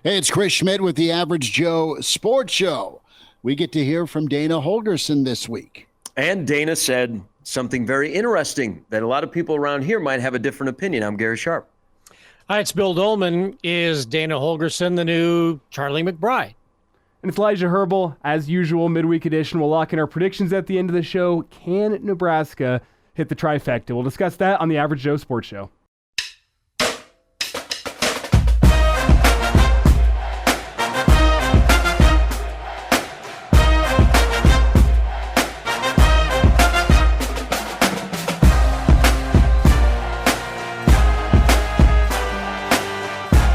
Hey, it's Chris Schmidt with the Average Joe Sports Show. We get to hear from Dana Holgorsen this week. And Dana said something very interesting that a lot of people around here might have a different opinion. I'm Gary Sharp. Hi, it's Bill Doleman. Is Dana Holgorsen the new Charlie McBride? And it's Elijah Herbel. As usual, midweek edition. We'll lock in our predictions at the end of the show. Can Nebraska hit the trifecta? We'll discuss that on the Average Joe Sports Show.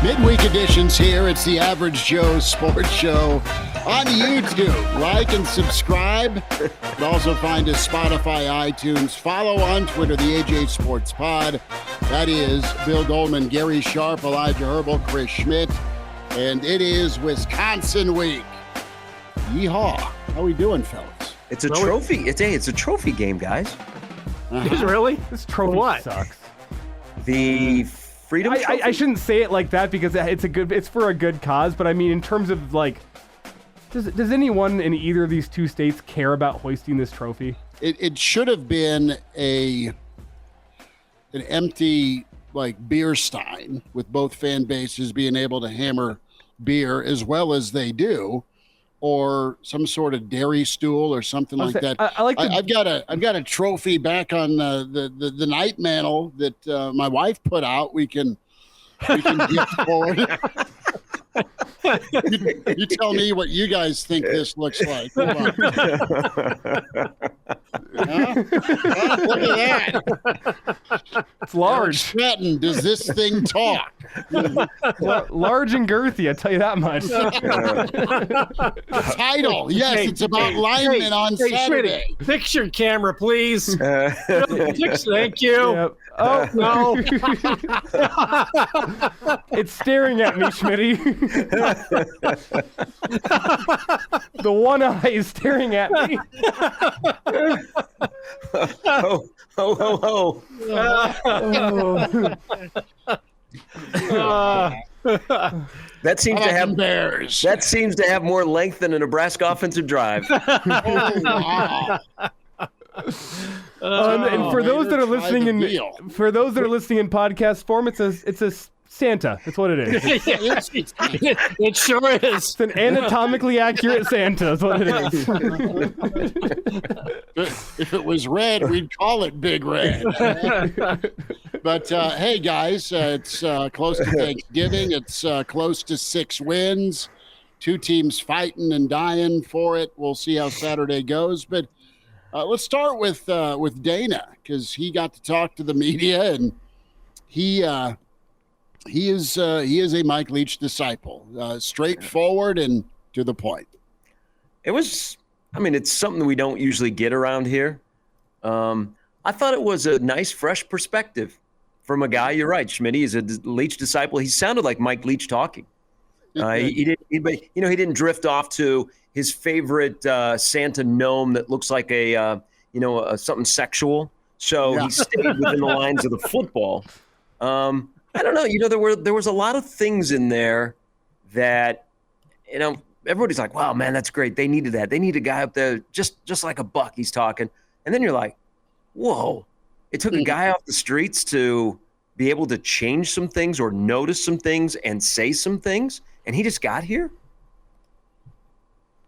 Midweek editions here. It's the Average Joe Sports Show on YouTube. Like and subscribe. You can also find us Spotify, iTunes. Follow on Twitter, the AJ Sports Pod. That is Bill Doleman, Gary Sharp, Elijah Herbel, Chris Schmidt. And it is Wisconsin week. Yeehaw. How we doing, fellas? It's a trophy. It's a trophy game, guys. Is it really? This trophy what? sucks. The Freedom Trophy? I shouldn't say it like that because it's for a good cause, but I mean in terms of like does anyone in either of these two states care about hoisting this trophy? It should have been an empty like beer stein with both fan bases being able to hammer beer as well as they do, or some sort of dairy stool or something like that. I've got a trophy back on the night mantle that my wife put out. We can gift forward. You tell me what you guys think this looks like. Come on. Look at that. It's large. Sweating. Does this thing talk? Large and girthy, I tell you that much. Title. Yes, it's about linemen on Saturday. Schmitty, fix your camera, please. Thank you. Yep. Oh, no. It's staring at me, Schmitty. The one eye is staring at me. Oh. That seems to have more length than a Nebraska offensive drive. Wow. And for those that are listening in podcast form, it's a Santa. That's what it is. It sure is. It's an anatomically accurate Santa. That's what it is. If it was red, we'd call it Big Red. But hey, guys, it's close to Thanksgiving. It's close to 6 wins. 2 teams fighting and dying for it. We'll see how Saturday goes. But let's start with Dana, because he got to talk to the media, and he is a Mike Leach disciple, straightforward and to the point. It's something we don't usually get around here. I thought it was a nice, fresh perspective from a guy. You're right, Schmidt. He's a Leach disciple. He sounded like Mike Leach talking. He didn't drift off to his favorite Santa gnome that looks like a something sexual. So he stayed within the lines of the football. I don't know. There was a lot of things in there that, everybody's like, wow, man, that's great. They needed that. They need a guy up there just like a buck. He's talking. And then you're like, whoa, it took a guy off the streets to be able to change some things or notice some things and say some things. And he just got here.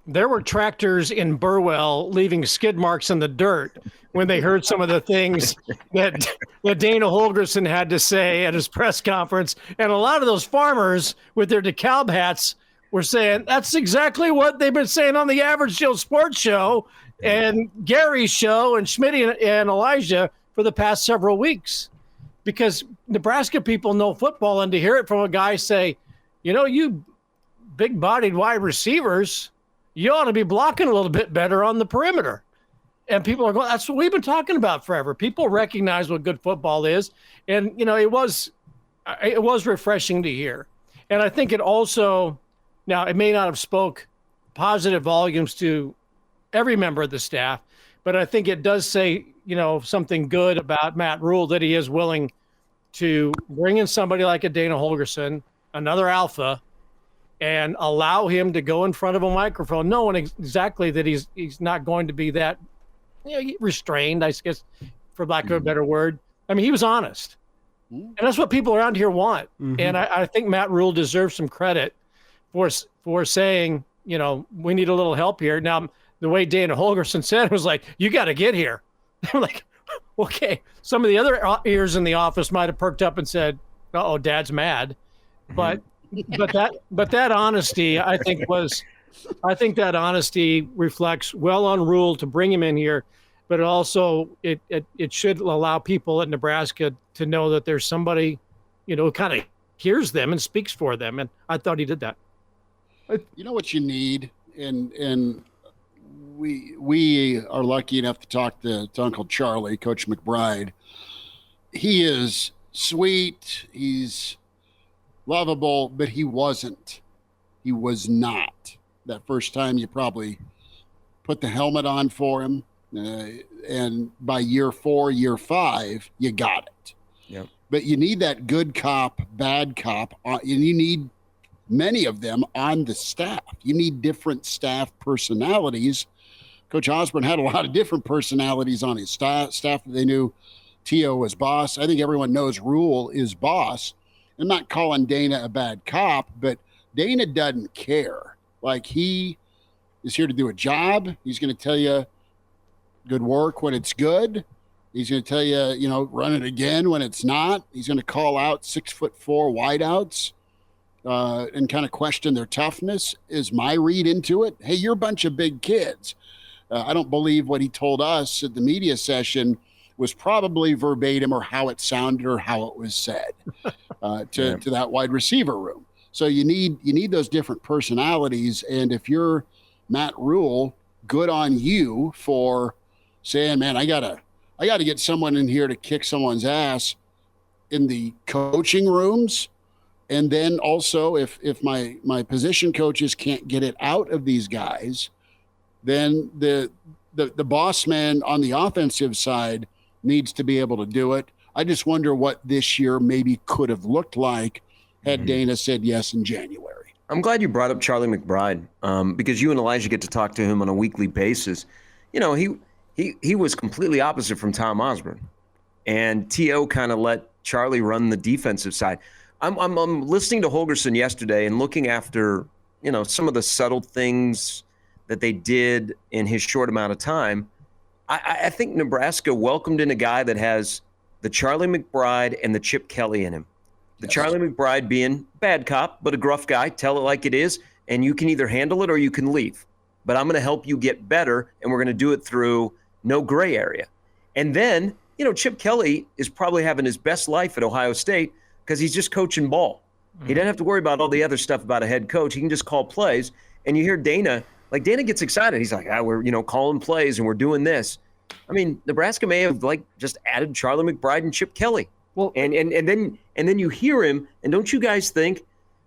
There were tractors in Burwell leaving skid marks in the dirt when they heard some of the things that Dana Holgorsen had to say at his press conference. And a lot of those farmers with their DeKalb hats were saying, that's exactly what they've been saying on the Average Joe Sports Show and Gary's show and Schmidt and Elijah for the past several weeks. Because Nebraska people know football, and to hear it from a guy say, you big-bodied wide receivers, you ought to be blocking a little bit better on the perimeter. And people are going, that's what we've been talking about forever. People recognize what good football is. And, it was refreshing to hear. And I think it also, now it may not have spoke positive volumes to every member of the staff, but I think it does say, something good about Matt Rule, that he is willing to bring in somebody like a Dana Holgorsen, another alpha, and allow him to go in front of a microphone, knowing exactly that he's not going to be that restrained, I guess, for lack of a better word. I mean, he was honest. And that's what people around here want. And I think Matt Rule deserves some credit for saying, we need a little help here. Now, the way Dana Holgorsen said it was like, you got to get here. I'm like, okay. Some of the other ears in the office might have perked up and said, uh-oh, Dad's mad. But that honesty, I think that honesty reflects well on Rule to bring him in here, but also it should allow people at Nebraska to know that there's somebody, who kind of hears them and speaks for them. And I thought he did that. You know what you need, and we are lucky enough to talk to Uncle Charlie, Coach McBride. He is sweet. He's lovable, but he wasn't. He was not. That first time you probably put the helmet on for him, and by year 4, year 5, you got it. Yep. But you need that good cop, bad cop, and you need many of them on the staff. You need different staff personalities. Coach Osborne had a lot of different personalities on his staff. They knew T.O. was boss. I think everyone knows Rule is boss. I'm not calling Dana a bad cop, but Dana doesn't care. Like, he is here to do a job. He's going to tell you good work when it's good. He's going to tell you, run it again when it's not. He's going to call out 6'4" wideouts and kind of question their toughness is my read into it. Hey, you're a bunch of big kids. I don't believe what he told us at the media session was probably verbatim or how it sounded or how it was said to that wide receiver room. So you need those different personalities. And if you're Matt Rule, good on you for saying, man, I gotta get someone in here to kick someone's ass in the coaching rooms. And then also if my position coaches can't get it out of these guys, then the boss man on the offensive side needs to be able to do it. I just wonder what this year maybe could have looked like had Dana said yes in January. I'm glad you brought up Charlie McBride because you and Elijah get to talk to him on a weekly basis. He was completely opposite from Tom Osborne, and T.O. kind of let Charlie run the defensive side. I'm listening to Holgorsen yesterday and looking after, some of the subtle things that they did in his short amount of time. I think Nebraska welcomed in a guy that has the Charlie McBride and the Chip Kelly in him. The Charlie McBride being bad cop, but a gruff guy, tell it like it is, and you can either handle it or you can leave. But I'm going to help you get better, and we're going to do it through no gray area. And then, Chip Kelly is probably having his best life at Ohio State because he's just coaching ball. He doesn't have to worry about all the other stuff about a head coach. He can just call plays. And you hear Dana gets excited. He's like, we're, calling plays and we're doing this. I mean, Nebraska may have just added Charlie McBride and Chip Kelly. Well, and then you hear him, and don't you guys think,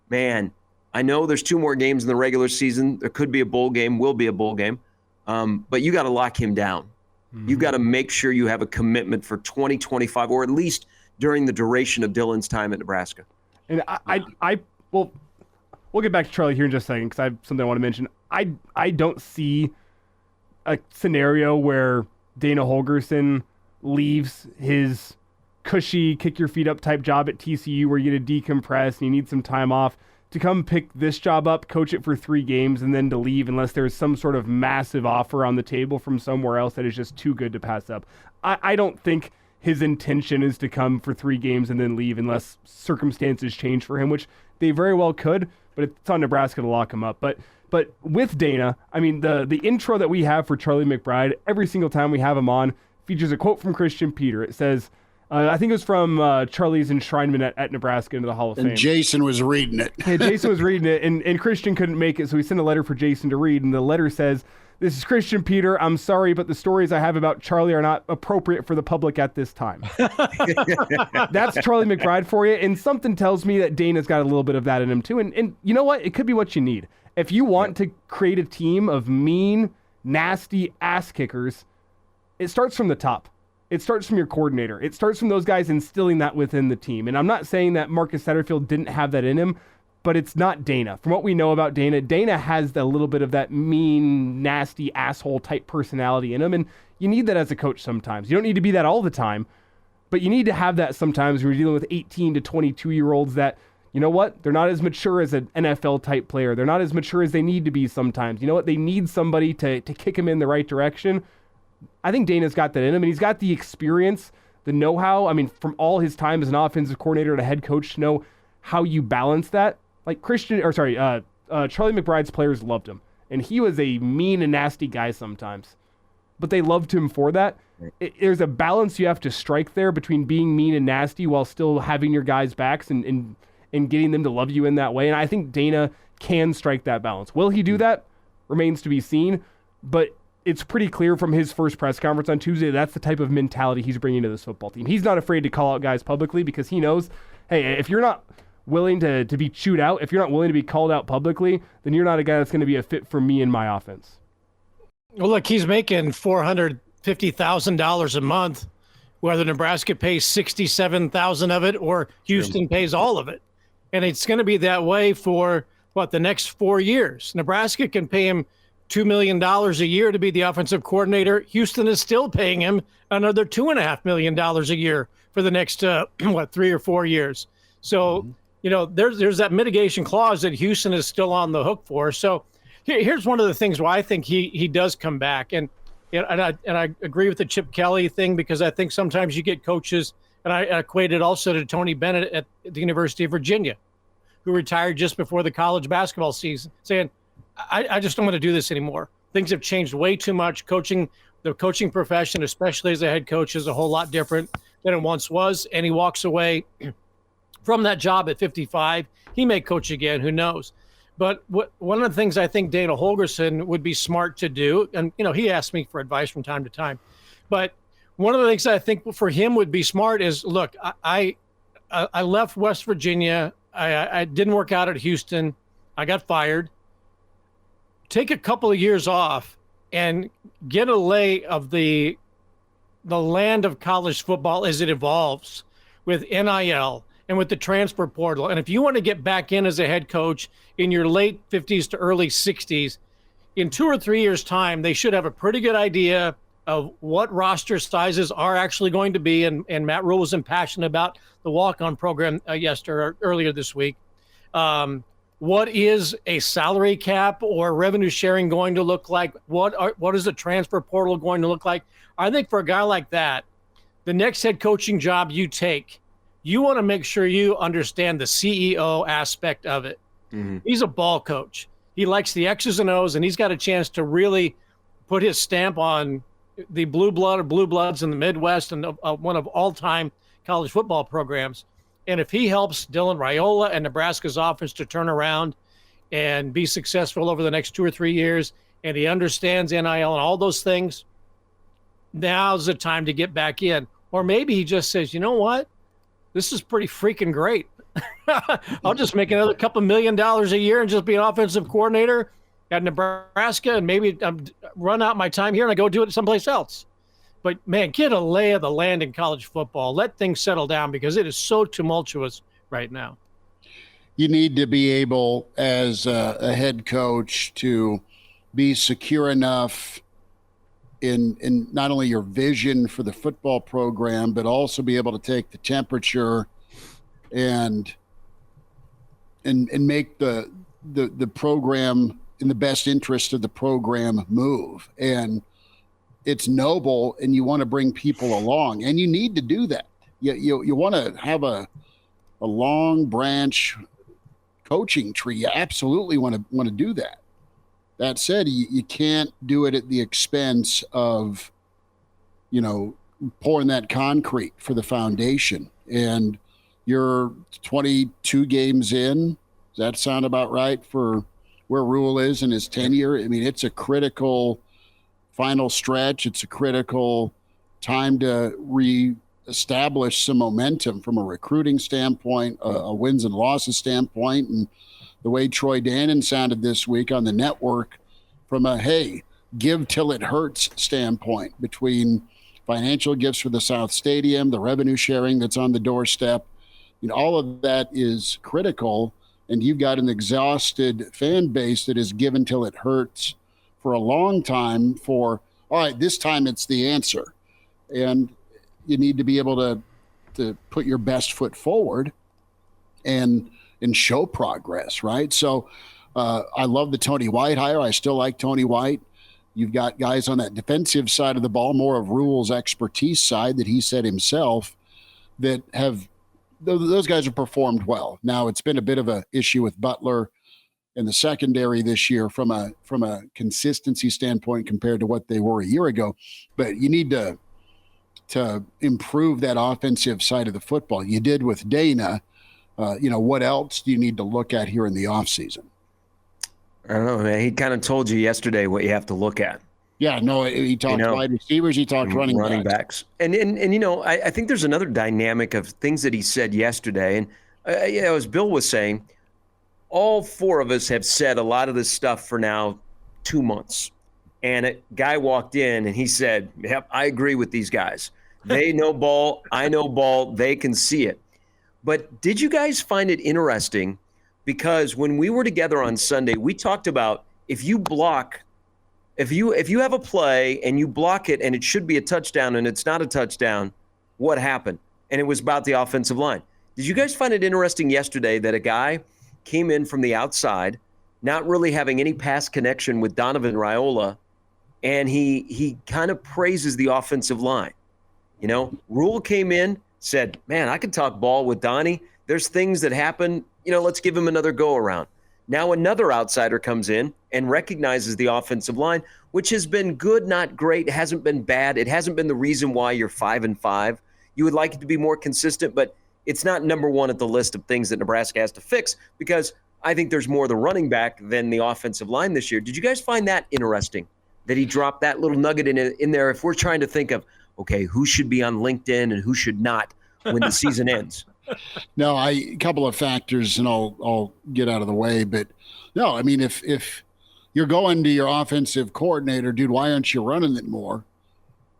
man, I know there's 2 more games in the regular season. There could be a bowl game, will be a bowl game. But you got to lock him down. You've got to make sure you have a commitment for 2025, or at least during the duration of Dylan's time at Nebraska. And we'll get back to Charlie here in just a second because I have something I want to mention. I don't see a scenario where Dana Holgorsen leaves his cushy, kick your feet up type job at TCU where you get to decompress and you need some time off to come pick this job up, coach it for 3 games, and then to leave unless there's some sort of massive offer on the table from somewhere else that is just too good to pass up. I don't think his intention is to come for 3 games and then leave unless circumstances change for him, which they very well could, but it's on Nebraska to lock him up. But with Dana, I mean, the intro that we have for Charlie McBride, every single time we have him on, features a quote from Christian Peter. It says, I think it was from Charlie's enshrinement at Nebraska into the Hall of Fame. And Jason was reading it. Yeah, Jason was reading it, and Christian couldn't make it, so he sent a letter for Jason to read, and the letter says, "This is Christian Peter. I'm sorry, but the stories I have about Charlie are not appropriate for the public at this time." That's Charlie McBride for you, and something tells me that Dana's got a little bit of that in him too. And you know what? It could be what you need. If you want to create a team of mean, nasty ass kickers, it starts from the top. It starts from your coordinator. It starts from those guys instilling that within the team. And I'm not saying that Marcus Satterfield didn't have that in him, but it's not Dana. From what we know about Dana, Dana has a little bit of that mean, nasty, asshole type personality in him, and you need that as a coach sometimes. You don't need to be that all the time, but you need to have that sometimes when you're dealing with 18 to 22-year-olds that, you know what, they're not as mature as an NFL type player. They're not as mature as they need to be sometimes. You know what, they need somebody to kick them in the right direction. I think Dana's got that in him, and he's got the experience, the know-how. I mean, from all his time as an offensive coordinator and a head coach to know how you balance that. Like Charlie McBride's players loved him, and he was a mean and nasty guy sometimes, but they loved him for that. There's a balance you have to strike there between being mean and nasty while still having your guys' backs and getting them to love you in that way. And I think Dana can strike that balance. Will he do that? Remains to be seen, but it's pretty clear from his first press conference on Tuesday that's the type of mentality he's bringing to this football team. He's not afraid to call out guys publicly because he knows, hey, if you're not willing to be chewed out, if you're not willing to be called out publicly, then you're not a guy that's going to be a fit for me in my offense. Well, look, he's making $450,000 a month, whether Nebraska pays $67,000 of it or Houston pays all of it. And it's going to be that way for, the next 4 years. Nebraska can pay him $2 million a year to be the offensive coordinator. Houston is still paying him another $2.5 million a year for the next, 3 or 4 years. So, there's that mitigation clause that Houston is still on the hook for. So here's one of the things why I think he does come back. And I agree with the Chip Kelly thing, because I think sometimes you get coaches, and I equate it also to Tony Bennett at the University of Virginia, who retired just before the college basketball season, saying, I just don't want to do this anymore. Things have changed way too much. The coaching profession, especially as a head coach, is a whole lot different than it once was. And he walks away from that job at 55. He may coach again, who knows? But one of the things I think Dana Holgorsen would be smart to do, and he asked me for advice from time to time, but one of the things I think for him would be smart is, look, I left West Virginia. I didn't work out at Houston. I got fired. Take a couple of years off and get a lay of the land of college football as it evolves with NIL and with the transfer portal. And if you want to get back in as a head coach in your late 50s to early 60s, in 2 or 3 years' time, they should have a pretty good idea of what roster sizes are actually going to be. And Matt Rule was impassioned about the walk-on program earlier this week. What is a salary cap or revenue sharing going to look like? What is the transfer portal going to look like? I think for a guy like that, the next head coaching job you take, you want to make sure you understand the CEO aspect of it. Mm-hmm. He's a ball coach. He likes the X's and O's, and he's got a chance to really put his stamp on the blue bloods in the Midwest and one of all-time college football programs. And if he helps Dylan Raiola and Nebraska's offense to turn around and be successful over the next 2 or 3 years, and he understands NIL and all those things, now's the time to get back in. Or maybe he just says, you know what? This is pretty freaking great. I'll just make another couple $1 million a year and just be an offensive coordinator at Nebraska, and maybe run out my time here and I go do it someplace else. But, man, get a lay of the land in college football. Let things settle down because it is so tumultuous right now. You need to be able, as a head coach, to be secure enough in not only your vision for the football program, but also be able to take the temperature and make the program in the best interest of the program move. And it's noble, and you want to bring people along, and you need to do that. You want to have a long branch coaching tree. You absolutely want to do that. That said, you can't do it at the expense of, pouring that concrete for the foundation. And you're 22 games in. Does that sound about right for where Rule is in his tenure? I mean, it's a critical final stretch. It's a critical time to reestablish some momentum from a recruiting standpoint, a wins and losses standpoint. And the way Troy Dannon sounded this week on the network from a, hey, give till it hurts standpoint, between financial gifts for the South Stadium, the revenue sharing that's on the doorstep. All of that is critical and you've got an exhausted fan base that is given till it hurts for a long time for, all right, this time it's the answer. And you need to be able to put your best foot forward and show progress, right? So I love the Tony White hire. I still like Tony White. You've got guys on that defensive side of the ball, more of Rule's expertise side that he said himself, that have those guys have performed well. Now it's been a bit of an issue with Butler in the secondary this year from a consistency standpoint compared to what they were a year ago. But you need to improve that offensive side of the football. You did with Dana. What else do you need to look at here in the offseason? I don't know, man. He kind of told you yesterday what you have to look at. Yeah, no, he talked wide receivers, he talked running backs. And I think there's another dynamic of things that he said yesterday. And, as Bill was saying, all four of us have said a lot of this stuff for now 2 months. And a guy walked in and he said, yep, I agree with these guys. They know ball. I know ball. They can see it. But did you guys find it interesting? Because when we were together on Sunday, we talked about if you have a play and you block it and it should be a touchdown and it's not a touchdown, what happened? And it was about the offensive line. Did you guys find it interesting yesterday that a guy came in from the outside, not really having any pass connection with Donovan Raiola, and he kind of praises the offensive line? Rule came in, said, man, I can talk ball with Donnie. There's things that happen. Let's give him another go around. Now another outsider comes in and recognizes the offensive line, which has been good, not great. It hasn't been bad. It hasn't been the reason why you're 5-5. You would like it to be more consistent, but it's not number one at the list of things that Nebraska has to fix, because I think there's more the running back than the offensive line this year. Did you guys find that interesting, that he dropped that little nugget in there? If we're trying to think of, okay, who should be on LinkedIn and who should not when the season ends? No, a couple of factors, and I'll get out of the way. But no, I mean, if you're going to your offensive coordinator, dude, why aren't you running it more?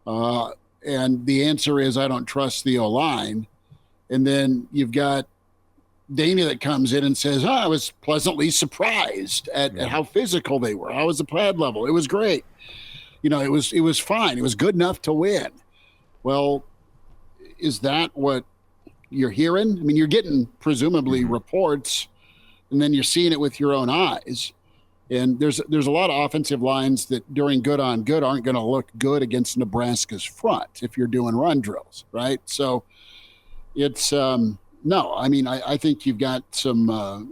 And the answer is, I don't trust the O-line. And then you've got Dana that comes in and says, I was pleasantly surprised at how physical they were. How was the pad level? It was great. It was fine. It was good enough to win. Well, is that what you're hearing? I mean, you're getting presumably reports, and then you're seeing it with your own eyes. And there's a lot of offensive lines that during good on good aren't going to look good against Nebraska's front if you're doing run drills, right? So it's no. I mean, I think you've got some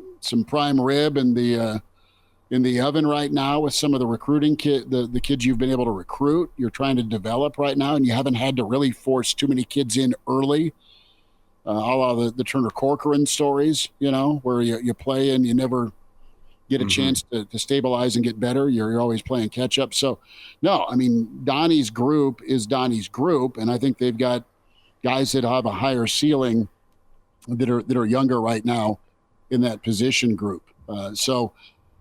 prime rib in the oven right now with some of the recruiting the kids you've been able to recruit. You're trying to develop right now, and you haven't had to really force too many kids in early. A la the Turner Corcoran stories, where you play and you never get a chance to stabilize and get better. You're always playing catch up. So, no, I mean, Donnie's group is Donnie's group, and I think they've got guys that have a higher ceiling that are younger right now in that position group. So,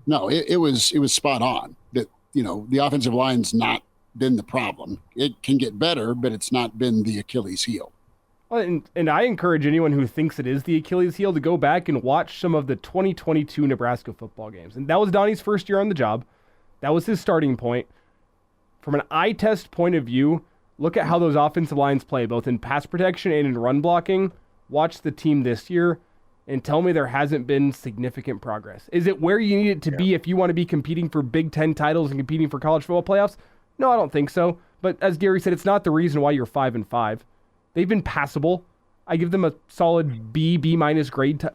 no, it was spot on that the offensive line's not been the problem. It can get better, but it's not been the Achilles heel. And I encourage anyone who thinks it is the Achilles heel to go back and watch some of the 2022 Nebraska football games. And that was Donnie's first year on the job. That was his starting point. From an eye test point of view, look at how those offensive lines play, both in pass protection and in run blocking. Watch the team this year and tell me there hasn't been significant progress. Is it where you need it to be if you want to be competing for Big Ten titles and competing for college football playoffs? No, I don't think so. But as Gary said, it's not the reason why you're 5-5. They've been passable. I give them a solid B minus grade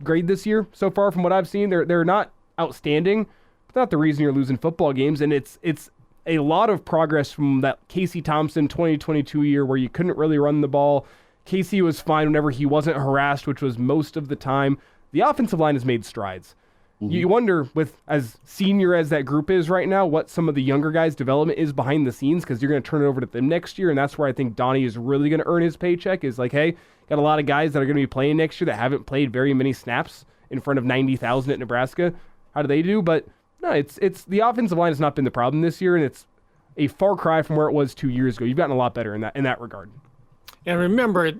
this year so far from what I've seen. They're not outstanding. It's not the reason you're losing football games, and it's a lot of progress from that Casey Thompson 2022 year where you couldn't really run the ball. Casey was fine whenever he wasn't harassed, which was most of the time. The offensive line has made strides. You wonder, with as senior as that group is right now, what some of the younger guys' development is behind the scenes, because you're going to turn it over to them next year, and that's where I think Donnie is really going to earn his paycheck, is like, hey, got a lot of guys that are going to be playing next year that haven't played very many snaps in front of 90,000 at Nebraska. How do they do? But no, it's the offensive line has not been the problem this year, and it's a far cry from where it was 2 years ago. You've gotten a lot better in that regard. And remember,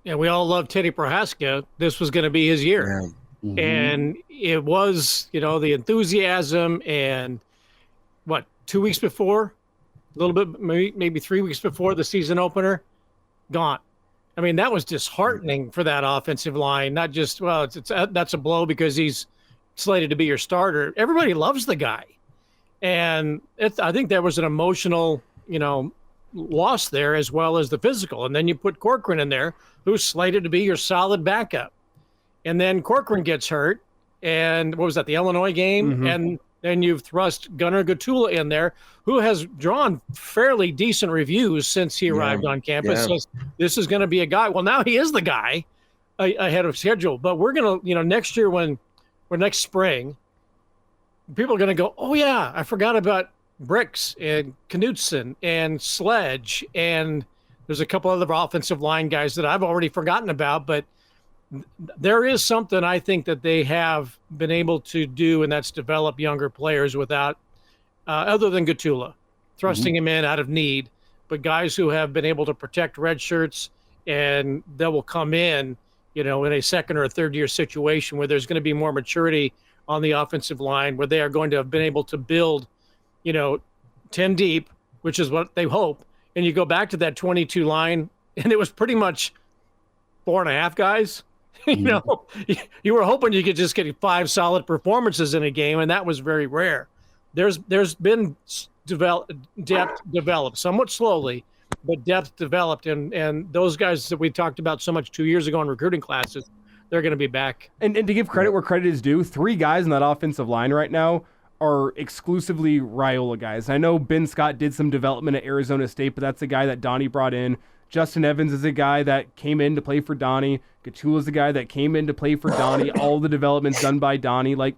we all love Teddy Prohaska. This was going to be his year. And it was, the enthusiasm and 2 weeks before, a little bit, maybe 3 weeks before the season opener, gone. I mean, that was disheartening for that offensive line. Not just, that's a blow because he's slated to be your starter. Everybody loves the guy. And I think there was an emotional, loss there as well as the physical. And then you put Corcoran in there, who's slated to be your solid backup. And then Corcoran gets hurt. And what was that, the Illinois game? And then you've thrust Gunnar Gatula in there, who has drawn fairly decent reviews since he arrived on campus. Says this is going to be a guy. Well, now he is the guy ahead of schedule. But we're going to, next year next spring, people are going to go, oh, yeah, I forgot about Bricks and Knutson and Sledge. And there's a couple other offensive line guys that I've already forgotten about. But there is something I think that they have been able to do, and that's develop younger players without, other than Gatula, thrusting him in out of need, but guys who have been able to protect red shirts, and they will come in, in a second or a third year situation where there's going to be more maturity on the offensive line, where they are going to have been able to build, 10 deep, which is what they hope. And you go back to that 22 line, and it was pretty much 4.5 guys. You were hoping you could just get 5 solid performances in a game, and that was very rare. There's been depth developed somewhat slowly, but depth developed, and those guys that we talked about so much 2 years ago in recruiting classes, they're going to be back. And to give credit where credit is due, 3 guys in that offensive line right now are exclusively Raiola guys. I know Ben Scott did some development at Arizona State, but that's a guy that Donnie brought in. Justin Evans is a guy that came in to play for Donnie. Gatula is a guy that came in to play for Donnie. All the development's done by Donnie. Let's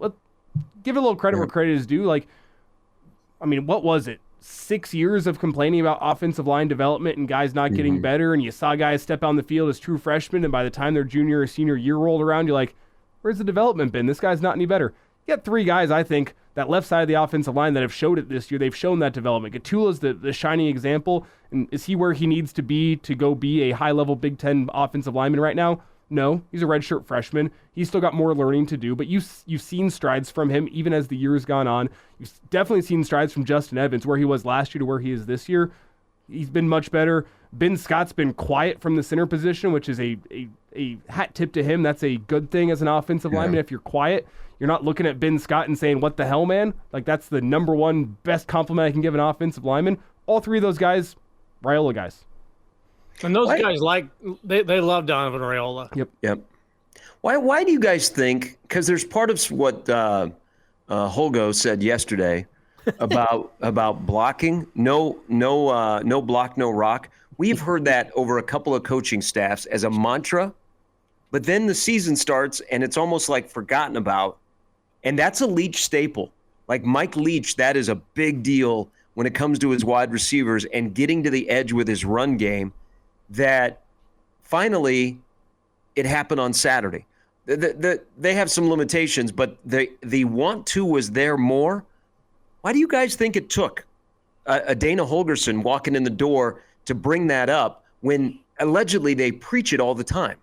give it a little credit where credit is due. What was it? 6 years of complaining about offensive line development and guys not getting better, and you saw guys step on the field as true freshmen, and by the time their junior or senior year rolled around, you're like, where's the development been? This guy's not any better. You got 3 guys, I think, that left side of the offensive line that have showed it this year. They've shown that development. Gatula's the shining example. And is he where he needs to be go be a high-level Big Ten offensive lineman right now? No, he's a redshirt freshman. He's still got more learning to do, but you've seen strides from him even as the year's gone on. You've definitely seen strides from Justin Evans, where he was last year to where he is this year. He's been much better. Ben Scott's been quiet from the center position, which is a hat tip to him. That's a good thing as an offensive lineman. If you're quiet, you're not looking at Ben Scott and saying, what the hell, man? That's the number one best compliment I can give an offensive lineman. All 3 of those guys, Raiola guys. And those guys they love Donovan Raiola. Yep. Why do you guys think? Because there's part of what Holgo said yesterday about blocking. No block, no rock. We've heard that over a couple of coaching staffs as a mantra, but then the season starts and it's almost like forgotten about. And that's a Leach staple. Like Mike Leach, that is a big deal when it comes to his wide receivers and getting to the edge with his run game. That finally it happened on Saturday. They have some limitations, but the want to was there more. Why do you guys think it took a Dana Holgorsen walking in the door to bring that up when allegedly they preach it all the time?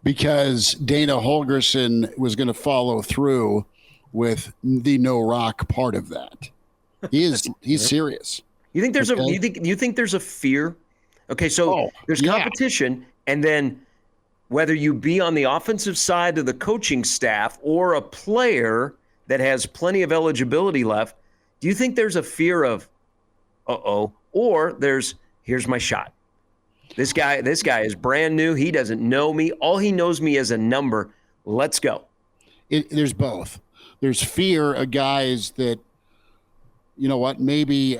Because Dana Holgorsen was going to follow through with the no rock part of that. He's serious. You think there's you think there's a fear? Okay, so there's competition, and then whether you be on the offensive side of the coaching staff or a player that has plenty of eligibility left, do you think there's a fear of, or here's my shot. This guy is brand new. He doesn't know me. All he knows me as a number. Let's go. There's both. There's fear of guys that, maybe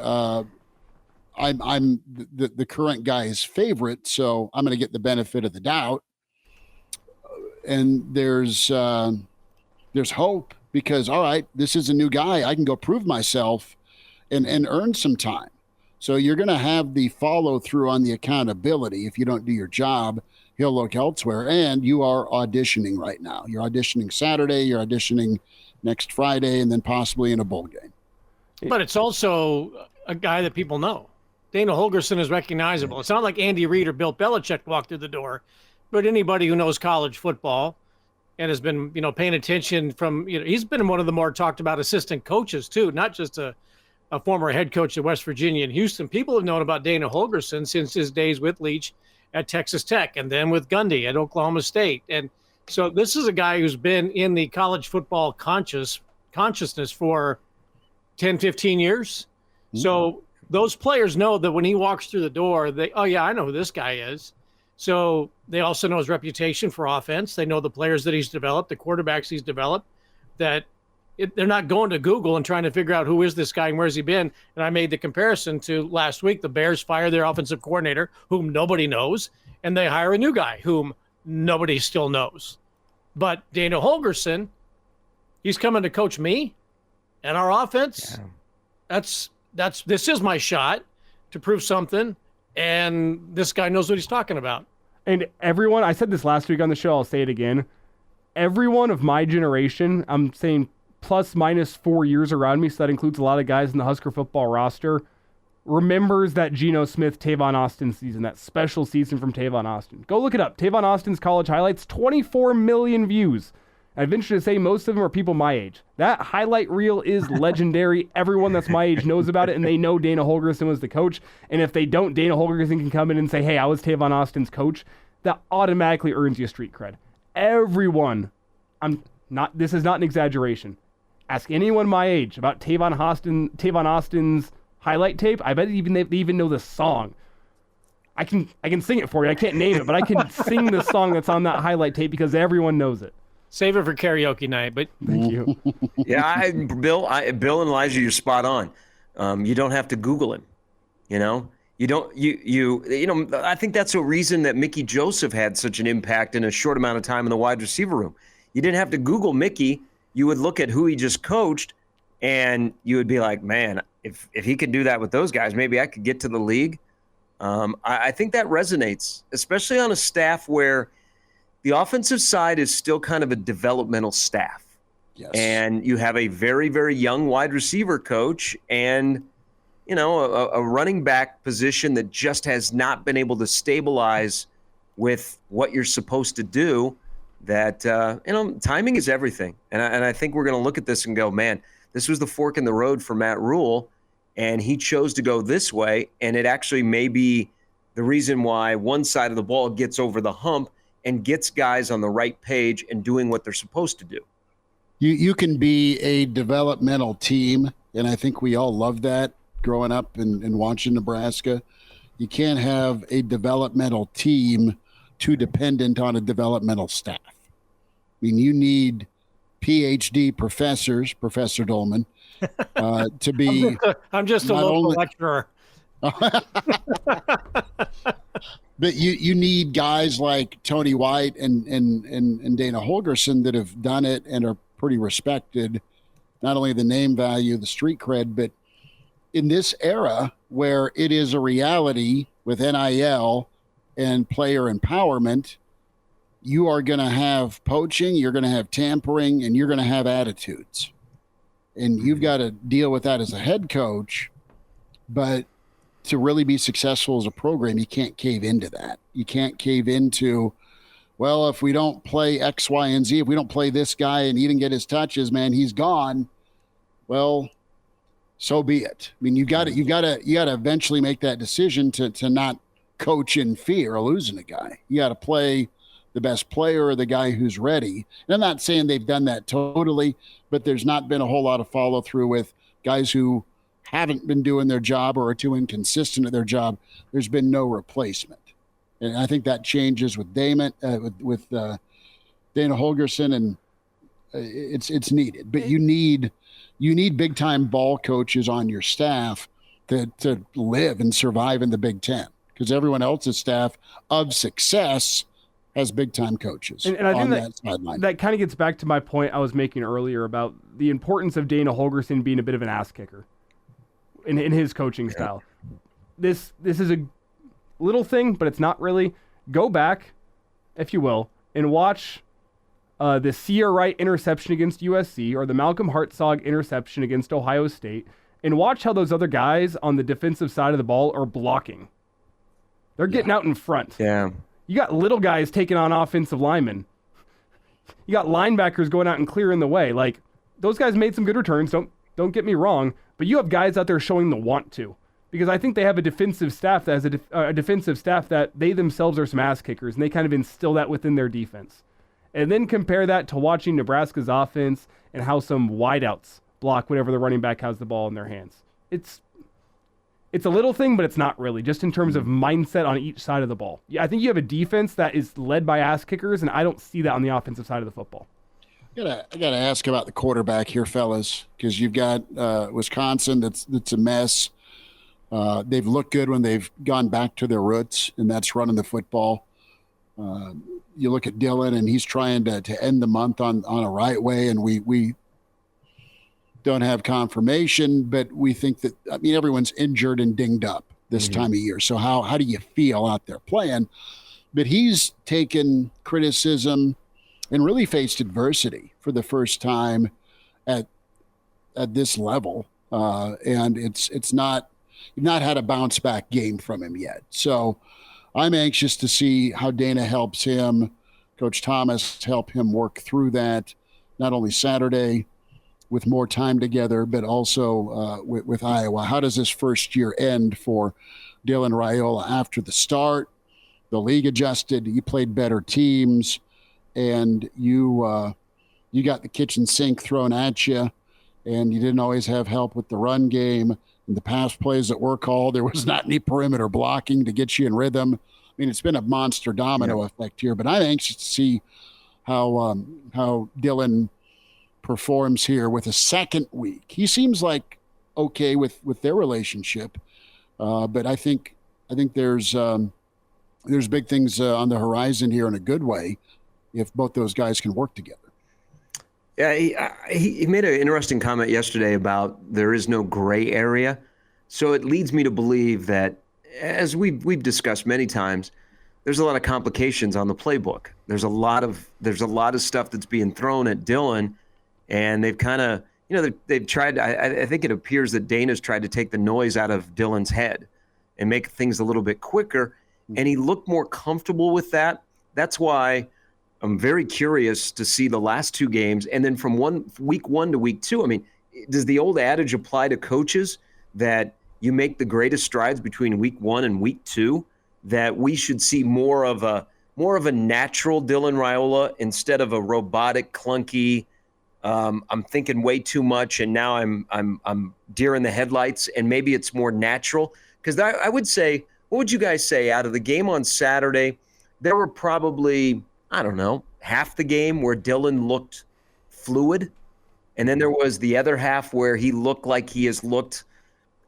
I'm the current guy's favorite, so I'm going to get the benefit of the doubt. And there's hope because, all right, this is a new guy. I can go prove myself and earn some time. So you're going to have the follow through on the accountability. If you don't do your job, he'll look elsewhere. And you are auditioning right now. You're auditioning Saturday. You're auditioning next Friday, and then possibly in a bowl game. But it's also a guy that people know. Dana Holgorsen is recognizable. It's not like Andy Reid or Bill Belichick walked through the door, but anybody who knows college football and has been, paying attention from, he's been one of the more talked about assistant coaches too, not just a former head coach at West Virginia and Houston. People have known about Dana Holgorsen since his days with Leach at Texas Tech and then with Gundy at Oklahoma State. And so this is a guy who's been in the college football consciousness for 10, 15 years. Mm-hmm. So those players know that when he walks through the door, I know who this guy is. So they also know his reputation for offense. They know the players that he's developed, the quarterbacks he's developed, that they're not going to Google and trying to figure out who is this guy and where's he been. And I made the comparison to last week. The Bears fire their offensive coordinator, whom nobody knows, and they hire a new guy whom nobody still knows. But Dana Holgorsen, he's coming to coach me and our offense. Yeah. This is my shot to prove something. And this guy knows what he's talking about. And everyone, I said this last week on the show, I'll say it again. Everyone of my generation, I'm saying plus minus 4 years around me, so that includes a lot of guys in the Husker football roster, remembers that Geno Smith, Tavon Austin season, that special season from Tavon Austin. Go look it up. Tavon Austin's college highlights, 24 million views. I venture to say most of them are people my age. That highlight reel is legendary. Everyone that's my age knows about it, and they know Dana Holgorsen was the coach. And if they don't, Dana Holgorsen can come in and say, hey, I was Tavon Austin's coach. That automatically earns you street cred. Everyone, this is not an exaggeration. Ask anyone my age about Tavon Austin's highlight tape. I bet they even know the song. I can sing it for you. I can't name it, but I can sing the song that's on that highlight tape because everyone knows it. Save it for karaoke night, but thank you. Yeah, Bill and Elijah, you're spot on. You don't have to Google him. I think that's a reason that Mickey Joseph had such an impact in a short amount of time in the wide receiver room. You didn't have to Google Mickey. You would look at who he just coached, and you would be like, man, if he could do that with those guys, maybe I could get to the league. I think that resonates, especially on a staff where the offensive side is still kind of a developmental staff. Yes. And you have a very, very young wide receiver coach and, a running back position that just has not been able to stabilize with what you're supposed to do. That, timing is everything. And I think we're going to look at this and go, man, this was the fork in the road for Matt Rule, and he chose to go this way. And it actually may be the reason why one side of the ball gets over the hump and gets guys on the right page and doing what they're supposed to do. You can be a developmental team, and I think we all love that growing up and watching Nebraska. You can't have a developmental team too dependent on a developmental staff. I mean, you need PhD professors, Professor Doleman, to be. I'm just a local lecturer. But you need guys like Tony White and Dana Holgorsen that have done it and are pretty respected, not only the name value, the street cred, but in this era where it is a reality with NIL and player empowerment, you are going to have poaching, you're going to have tampering, and you're going to have attitudes. And you've got to deal with that as a head coach, but to really be successful as a program, you can't cave into that. You can't cave into, well, if we don't play X, Y, and Z, if we don't play this guy and he didn't get his touches, man, he's gone. Well, so be it. I mean, you got to eventually make that decision to not coach in fear of losing a guy. You got to play the best player or the guy who's ready. And I'm not saying they've done that totally, but there's not been a whole lot of follow through with guys who haven't been doing their job or are too inconsistent at their job. There's been no replacement. And I think that changes with Dana Holgorsen, and it's needed. But you need big time ball coaches on your staff to live and survive in the Big Ten, because everyone else's staff of success has big time coaches. And I think that kind of gets back to my point I was making earlier about the importance of Dana Holgorsen being a bit of an ass kicker in his coaching style. This is a little thing, but it's not really. Go back, if you will, and watch the Sear Wright interception against USC or the Malcolm Hartzog interception against Ohio State, and watch how those other guys on the defensive side of the ball are blocking. They're getting out in front. Yeah. You got little guys taking on offensive linemen. You got linebackers going out and clearing the way. Like, those guys made some good returns. Don't get me wrong, but you have guys out there showing the want to, because I think they have a defensive staff that has a defensive staff that they themselves are some ass kickers, and they kind of instill that within their defense. And then compare that to watching Nebraska's offense and how some wideouts block whenever the running back has the ball in their hands. It's a little thing, but it's not really, just in terms of mindset on each side of the ball. Yeah, I think you have a defense that is led by ass kickers, and I don't see that on the offensive side of the football. I gotta ask about the quarterback here, fellas, because you've got Wisconsin that's a mess. They've looked good when they've gone back to their roots, and that's running the football. You look at Dylan, and he's trying to end the month on a right way, and we don't have confirmation, but we think that, I mean, everyone's injured and dinged up this time of year. So how do you feel out there playing? But he's taken criticism and really faced adversity for the first time at this level. And it's not had a bounce back game from him yet. So I'm anxious to see how Dana helps him, Coach Thomas help him work through that, not only Saturday with more time together, but also with Iowa. How does this first year end for Dylan Raiola after the start? The league adjusted, you played better teams, and you got the kitchen sink thrown at you, and you didn't always have help with the run game. And the pass plays that were called, there was not any perimeter blocking to get you in rhythm. I mean, it's been a monster domino effect here, but I'm anxious to see how Dylan performs here with a second week. He seems like okay with their relationship, but I think there's big things on the horizon here in a good way if both those guys can work together. Yeah, he made an interesting comment yesterday about there is no gray area. So it leads me to believe that, as we've discussed many times, there's a lot of complications on the playbook. There's a lot of stuff that's being thrown at Dylan. And they've kind of, they've tried, I think it appears that Dana's tried to take the noise out of Dylan's head and make things a little bit quicker. And he looked more comfortable with that. That's why I'm very curious to see the last two games. And then from week one to week two, I mean, does the old adage apply to coaches that you make the greatest strides between week one and week two, that we should see more of a natural Dylan Raiola instead of a robotic, clunky, I'm thinking way too much, and now I'm deer in the headlights, and maybe it's more natural? Because I would say, what would you guys say out of the game on Saturday? There were probably, I don't know, half the game where Dylan looked fluid, and then there was the other half where he looked like he has looked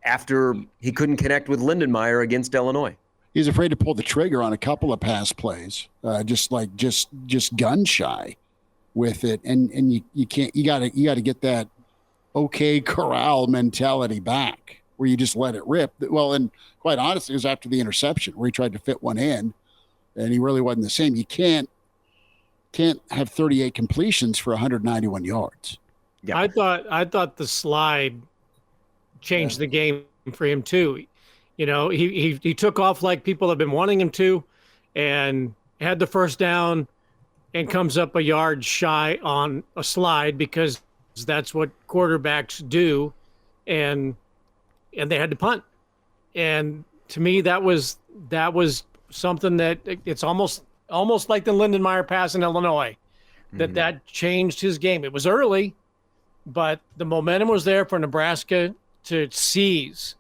after he couldn't connect with Lindenmeyer against Illinois. He's afraid to pull the trigger on a couple of pass plays, just gun shy with it, and you can't. You got to get that okay corral mentality back where you just let it rip. Well, and quite honestly, it was after the interception where he tried to fit one in, and he really wasn't the same. You can't have 38 completions for 191 yards. Yeah. I thought the slide changed the game for him too. He took off like people have been wanting him to, and had the first down, and comes up a yard shy on a slide because that's what quarterbacks do, and they had to punt. And to me, that was something that it's almost like the Lindenmeyer pass in Illinois, that changed his game. It was early, but the momentum was there for Nebraska to seize.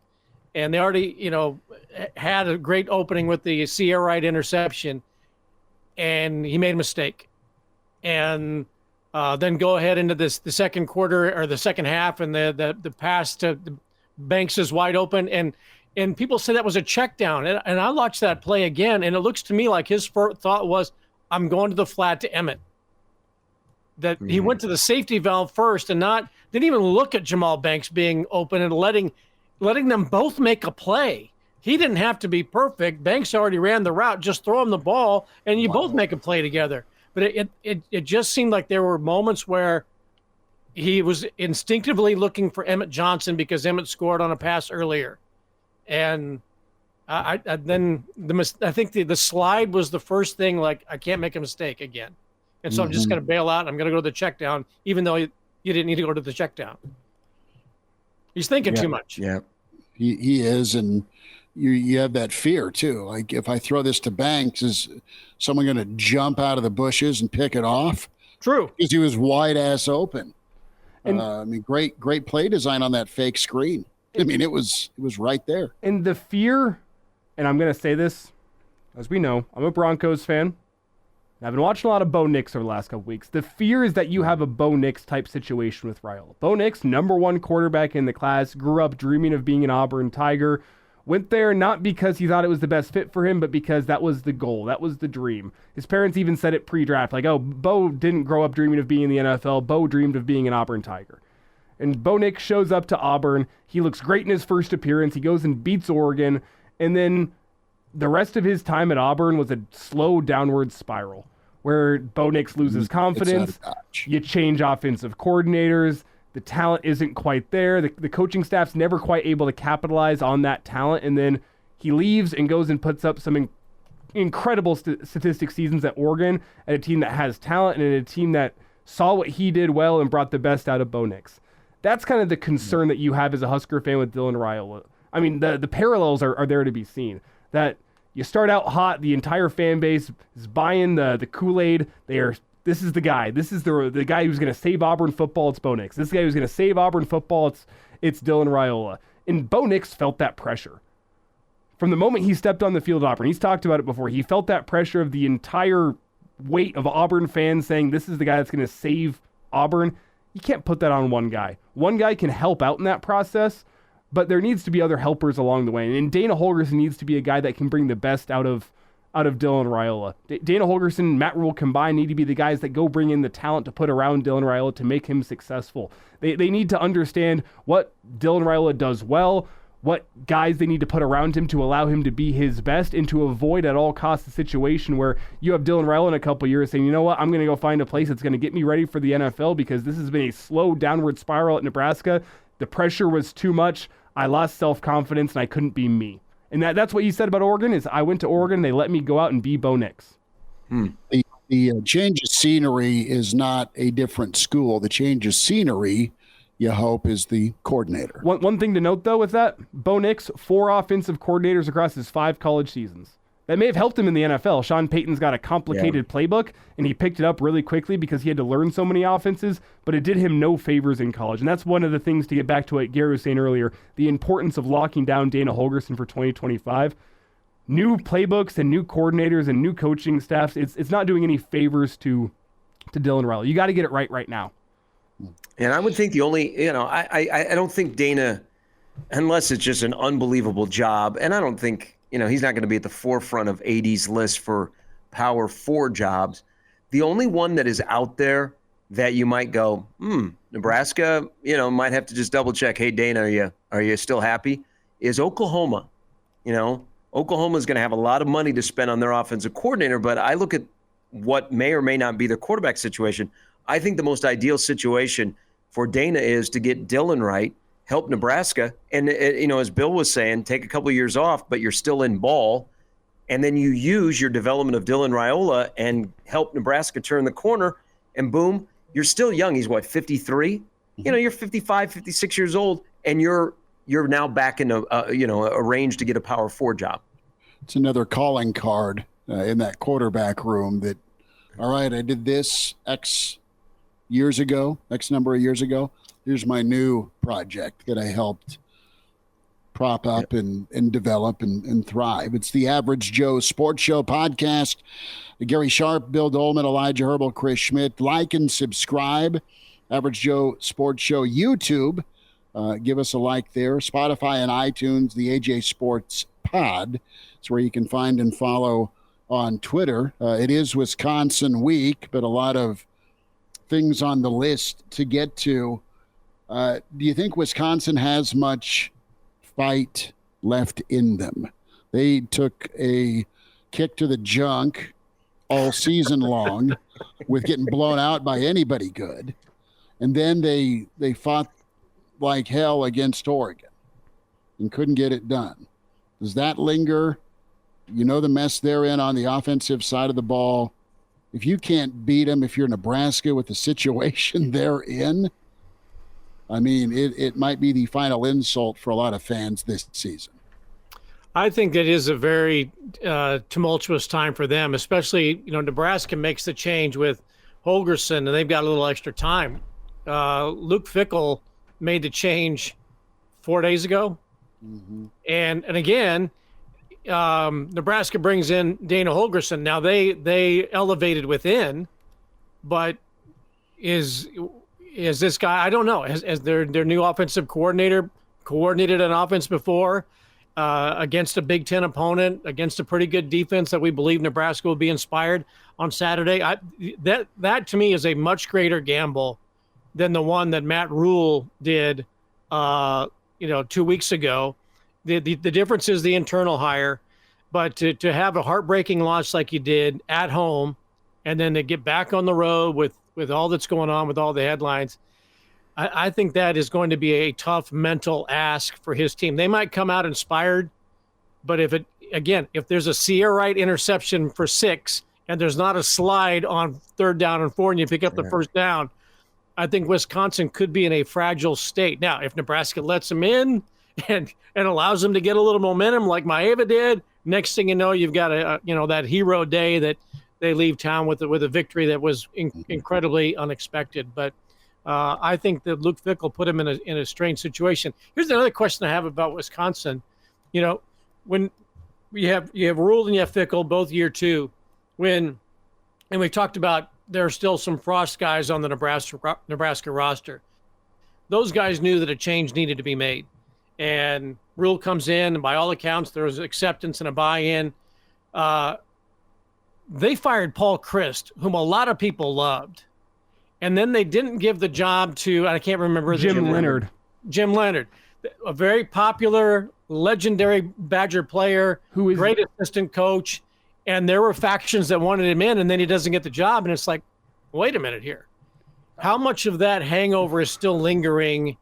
And they already, had a great opening with the Sierra Wright interception, and he made a mistake. And then go ahead into the second quarter or the second half, and the pass to Banks is wide open, and people say that was a check down. And I watched that play again, and it looks to me like his first thought was, I'm going to the flat to Emmett. That he went to the safety valve first and didn't even look at Jamal Banks being open and letting them both make a play. He didn't have to be perfect. Banks already ran the route. Just throw him the ball, and you both make a play together. But it just seemed like there were moments where he was instinctively looking for Emmett Johnson because Emmett scored on a pass earlier. And I think the slide was the first thing, like, I can't make a mistake again. And so I'm just going to bail out. And I'm going to go to the check down, even though you didn't need to go to the check down. He's thinking too much. Yeah, he is. And you have that fear too. Like, if I throw this to Banks, is someone going to jump out of the bushes and pick it off? True. Because he was wide ass open. And great play design on that fake screen. I mean, it was right there. And the fear, and I'm going to say this, as we know, I'm a Broncos fan. I've been watching a lot of Bo Nix over the last couple weeks. The fear is that you have a Bo Nix type situation with Raiola. Bo Nix, #1 quarterback in the class, grew up dreaming of being an Auburn Tiger. Went there not because he thought it was the best fit for him, but because that was the goal. That was the dream. His parents even said it pre-draft, like, oh, Bo didn't grow up dreaming of being in the NFL. Bo dreamed of being an Auburn Tiger. And Bo Nix shows up to Auburn. He looks great in his first appearance. He goes and beats Oregon. And then the rest of his time at Auburn was a slow downward spiral where Bo Nix loses confidence. You change offensive coordinators. The talent isn't quite there. The coaching staff's never quite able to capitalize on that talent. And then he leaves and goes and puts up some incredible statistic seasons at Oregon, at a team that has talent and a team that saw what he did well and brought the best out of Bo Nix. That's kind of the concern that you have as a Husker fan with Dylan Raiola. I mean, the parallels are there to be seen. That you start out hot, the entire fan base is buying the Kool-Aid. This is the guy. This is the guy who's going to save Auburn football. It's Bo Nix. This guy who's going to save Auburn football. It's Dylan Raiola. And Bo Nix felt that pressure. From the moment he stepped on the field at Auburn, he's talked about it before, he felt that pressure of the entire weight of Auburn fans saying this is the guy that's going to save Auburn. You can't put that on one guy. One guy can help out in that process, but there needs to be other helpers along the way. And Dana Holgorsen needs to be a guy that can bring the best out of Dylan Raiola. Dana Holgorsen and Matt Rule combined need to be the guys that go bring in the talent to put around Dylan Raiola to make him successful. They need to understand what Dylan Raiola does well, what guys they need to put around him to allow him to be his best, and to avoid at all costs the situation where you have Dylan Raiola in a couple years saying, you know what, I'm going to go find a place that's going to get me ready for the NFL because this has been a slow downward spiral at Nebraska. The pressure was too much. I lost self-confidence and I couldn't be me. And that's what you said about Oregon is I went to Oregon, they let me go out and be Bo Nix. The change of scenery is not a different school. The change of scenery, you hope, is the coordinator. One thing to note, though, with that, Bo Nix, 4 offensive coordinators across his 5 college seasons. That may have helped him in the NFL. Sean Payton's got a complicated playbook, and he picked it up really quickly because he had to learn so many offenses, but it did him no favors in college. And that's one of the things, to get back to what Gary was saying earlier, the importance of locking down Dana Holgorsen for 2025. New playbooks and new coordinators and new coaching staffs, it's not doing any favors to Dylan Raiola. You got to get it right now. And I would think the only, I don't think Dana, unless it's just an unbelievable job, and I don't think, he's not going to be at the forefront of AD's list for Power 4 jobs. The only one that is out there that you might go, Nebraska, might have to just double check. Hey, Dana, are you still happy? Is Oklahoma. Oklahoma is going to have a lot of money to spend on their offensive coordinator, but I look at what may or may not be their quarterback situation. I think the most ideal situation for Dana is to get Dylan right, help Nebraska, and as Bill was saying, take a couple of years off, but you're still in ball, and then you use your development of Dylan Raiola and help Nebraska turn the corner, and boom, you're still young. He's 53? You're 55, 56 years old, and you're now back in a range to get a Power 4 job. It's another calling card in that quarterback room that, all right, I did this X number of years ago. Here's my new project that I helped prop up and develop and thrive. It's the Average Joe Sports Show podcast. Gary Sharp, Bill Doleman, Elijah Herbel, Chris Schmidt. Like and subscribe. Average Joe Sports Show YouTube. Give us a like there. Spotify and iTunes, the AJ Sports Pod. It's where you can find and follow on Twitter. It is Wisconsin week, but a lot of things on the list to get to. Do you think Wisconsin has much fight left in them? They took a kick to the junk all season long with getting blown out by anybody good. And then they fought like hell against Oregon and couldn't get it done. Does that linger? The mess they're in on the offensive side of the ball. if you can't beat them, if you're Nebraska with the situation they're in, I mean, it might be the final insult for a lot of fans this season. I think it is a very tumultuous time for them, especially, Nebraska makes the change with Holgorsen, and they've got a little extra time. Luke Fickell made the change 4 days ago. Mm-hmm. And again, Nebraska brings in Dana Holgorsen. Now they elevated within, but is this guy, I don't know, has their new offensive coordinator coordinated an offense before against a Big Ten opponent, against a pretty good defense that we believe Nebraska will be inspired on Saturday? That to me is a much greater gamble than the one that Matt Rule did 2 weeks ago. The difference is the internal hire, but to have a heartbreaking loss like you did at home, and then to get back on the road with all that's going on, with all the headlines, I think that is going to be a tough mental ask for his team. They might come out inspired, but if there's a Sierra Wright interception for 6 and there's not a slide on 3rd down and 4 and you pick up the first down, I think Wisconsin could be in a fragile state. Now, if Nebraska lets them in and allows them to get a little momentum like Maeva did, next thing you know, you've got that hero day that they leave town with a victory that was incredibly unexpected. But I think that Luke Fickell put him in a strange situation. Here's another question I have about Wisconsin. When you have Rule and you have Fickell, both year 2, and we talked about there are still some Frost guys on the Nebraska roster. Those guys knew that a change needed to be made. And Rule comes in, and by all accounts, there was acceptance and a buy-in. They fired Paul Christ, whom a lot of people loved. And then they didn't give the job to, I can't remember. Jim Leonard. Jim Leonard, a very popular, legendary Badger player, who is great assistant coach. And there were factions that wanted him in, and then he doesn't get the job. And it's like, wait a minute here. How much of that hangover is still lingering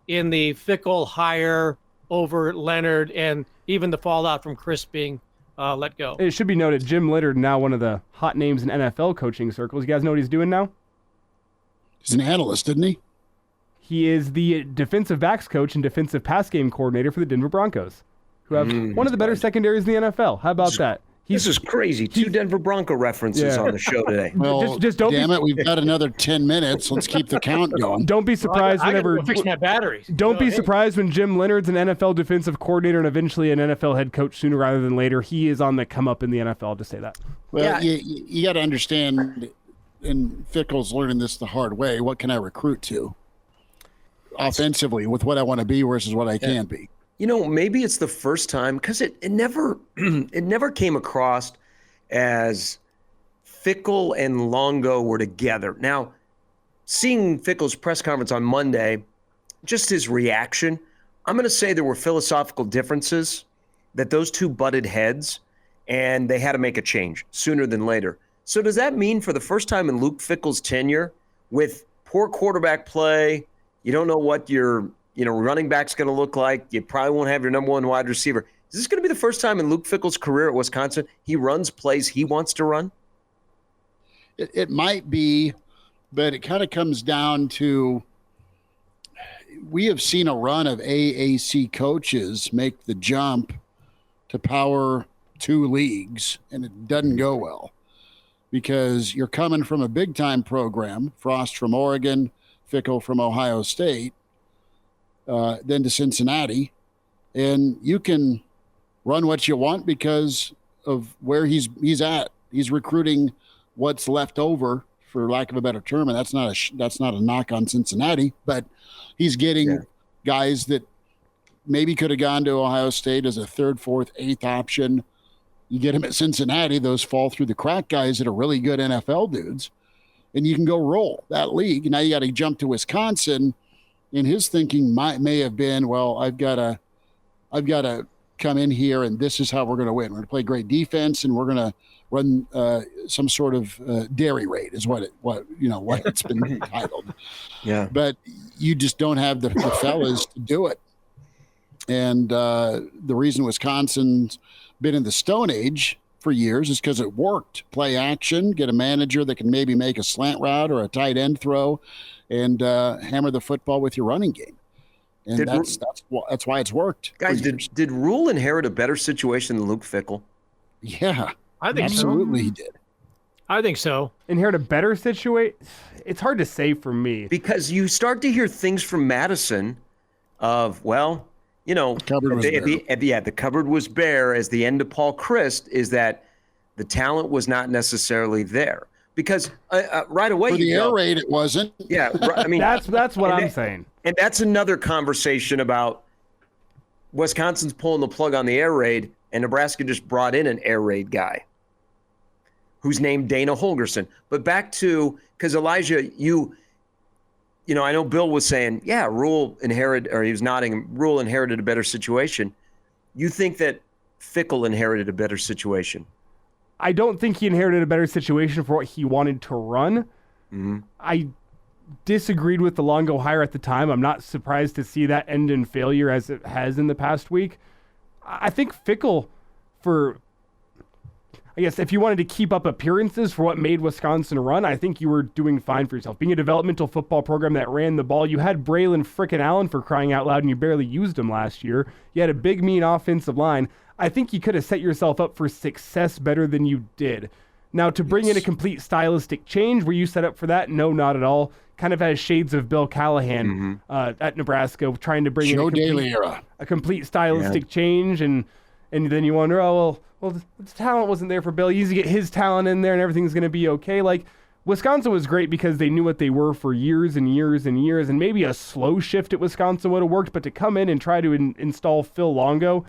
in the Fickell hire over Leonard and even the fallout from Chris being let go? It should be noted, Jim Leonard, now one of the hot names in NFL coaching circles. You guys know what he's doing now? He's an analyst, isn't he? He is the defensive backs coach and defensive pass game coordinator for the Denver Broncos, who have one of the better secondaries in the NFL. How about that? This is crazy. 2 Denver Bronco references on the show today. Well, just don't damn it. We've got another 10 minutes. Let's keep the count going. Don't be surprised whenever. Fix my batteries. Don't be surprised when Jim Leonard's an NFL defensive coordinator and eventually an NFL head coach sooner rather than later. He is on the come up in the NFL. I'll just say that. Well, you got to understand, and Fickell's learning this the hard way. What can I recruit to offensively with what I want to be versus what I can be? Maybe it's the first time, because it never came across as Fickell and Longo were together. Now, seeing Fickell's press conference on Monday, just his reaction, I'm going to say there were philosophical differences, that those two butted heads, and they had to make a change sooner than later. So does that mean for the first time in Luke Fickell's tenure, with poor quarterback play, you don't know what your running back's going to look like. You probably won't have your number 1 wide receiver. Is this going to be the first time in Luke Fickell's career at Wisconsin he runs plays he wants to run? It might be, but it kind of comes down to, we have seen a run of AAC coaches make the jump to Power 2 leagues, and it doesn't go well because you're coming from a big-time program, Frost from Oregon, Fickell from Ohio State, then to Cincinnati, and you can run what you want because of where he's at. He's recruiting what's left over, for lack of a better term, and that's not a knock on Cincinnati, but he's getting guys that maybe could have gone to Ohio State as a 3rd, 4th, 8th option. You get him at Cincinnati, those fall through the crack guys that are really good NFL dudes, and you can go roll that league. Now you got to jump to Wisconsin. And his thinking may have been, well, I've got to come in here, and this is how we're going to win. We're going to play great defense, and we're going to run some sort of dairy raid, is what it's been titled. Yeah. But you just don't have the fellas to do it. And the reason Wisconsin's been in the Stone Age for years is because it worked. Play action, get a manager that can maybe make a slant route or a tight end throw, and hammer the football with your running game. And that's why it's worked. Guys, did Rule inherit a better situation than Luke Fickell? Yeah, I think absolutely he did. I think so. Inherit a better situation? It's hard to say for me. Because you start to hear things from Madison of, well, you know, the cupboard was bare as the end of Paul Christ, is that the talent was not necessarily there. Because right away, for the air raid, it wasn't. Yeah, I mean, that's what I'm saying. And that's another conversation about Wisconsin's pulling the plug on the air raid, and Nebraska just brought in an air raid guy who's named Dana Holgorsen. But back to, because Elijah, you know, I know Bill was saying, yeah, Rule inherited, or he was nodding, Rule inherited a better situation. You think that Fickell inherited a better situation? I don't think he inherited a better situation for what he wanted to run. Mm-hmm. I disagreed with the Longo hire at the time. I'm not surprised to see that end in failure as it has in the past week. I think Fickell, I guess if you wanted to keep up appearances for what made Wisconsin run, I think you were doing fine for yourself. Being a developmental football program that ran the ball, you had Braylon frickin' Allen for crying out loud, and you barely used him last year. You had a big, mean offensive line. I think you could have set yourself up for success better than you did. Now, to bring in a complete stylistic change, were you set up for that? No, not at all. Kind of has shades of Bill Callahan at Nebraska, trying to bring in a complete stylistic change, and then you wonder, well, the talent wasn't there for Bill. You get his talent in there, and everything's going to be okay. Like, Wisconsin was great because they knew what they were for years and years and years, and maybe a slow shift at Wisconsin would have worked, but to come in and try to install Phil Longo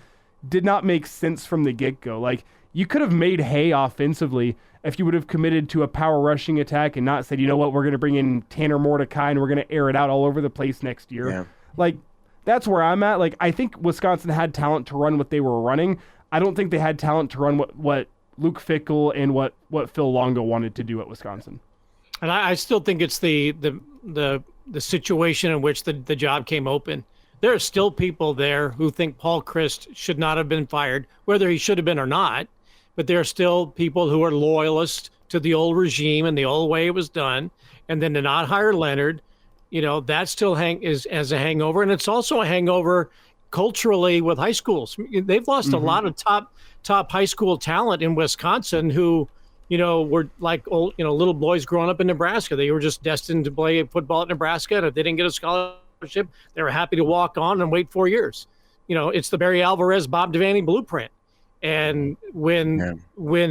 did not make sense from the get-go. Like, you could have made hay offensively if you would have committed to a power rushing attack and not said, you know what, we're going to bring in Tanner Mordecai and we're going to air it out all over the place next year. Yeah. Like, that's where I'm at. Like, I think Wisconsin had talent to run what they were running. I don't think they had talent to run what Luke Fickell and what Phil Longo wanted to do at Wisconsin. And I still think it's the situation in which the job came open. There are still people there who think Paul Christ should not have been fired, whether he should have been or not. But there are still people who are loyalists to the old regime and the old way it was done. And then to not hire Leonard, you know, that still is as a hangover. And it's also a hangover culturally with high schools. They've lost a lot of top high school talent in Wisconsin who, you know, were like old, you know, little boys growing up in Nebraska. They were just destined to play football at Nebraska. And if they didn't get a scholarship, they were happy to walk on and wait 4 years. You know, it's the Barry Alvarez, Bob Devaney blueprint. And when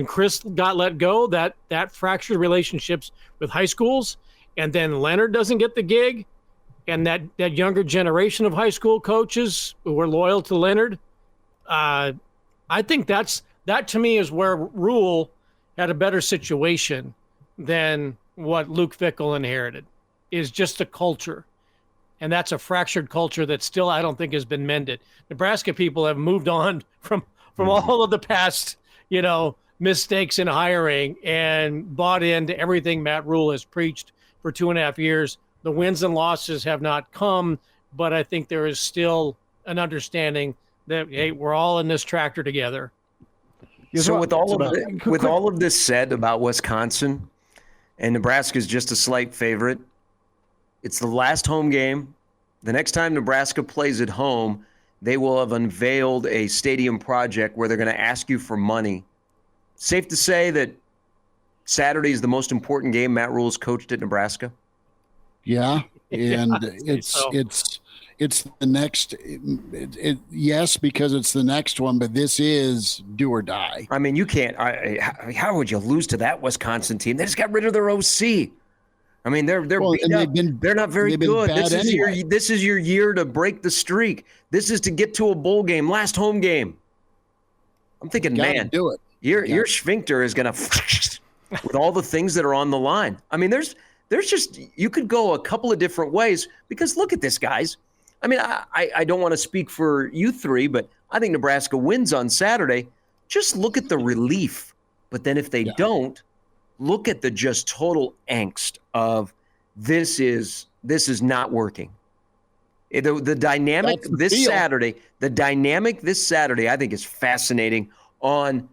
Chris got let go, that fractured relationships with high schools, and then Leonard doesn't get the gig, and that younger generation of high school coaches who were loyal to Leonard, I think that to me is where Rule had a better situation than what Luke Fickell inherited, is just a culture. And that's a fractured culture that still I don't think has been mended. Nebraska people have moved on from all of the past, you know, mistakes in hiring and bought into everything Matt Rule has preached for 2.5 years. The wins and losses have not come, but I think there is still an understanding that, hey, we're all in this tractor together. So with all of this said about Wisconsin, and Nebraska is just a slight favorite, it's the last home game. The next time Nebraska plays at home, they will have unveiled a stadium project where they're going to ask you for money. Safe to say that Saturday is the most important game Matt Rule's coached at Nebraska? Yeah, and it's the next. Yes, because it's the next one, but this is do or die. I mean, you can't. How would you lose to that Wisconsin team? They just got rid of their OC. I mean, they're beat up. They're not very good. This is your year to break the streak. This is to get to a bowl game, last home game. I'm thinking, man, do it. Your sphincter is gonna with all the things that are on the line. I mean, there's just, you could go a couple of different ways, because look at this, guys. I mean, I don't want to speak for you three, but I think Nebraska wins on Saturday. Just look at the relief. But then if they don't, look at the just total angst of this is not working. The dynamic this Saturday, I think is fascinating on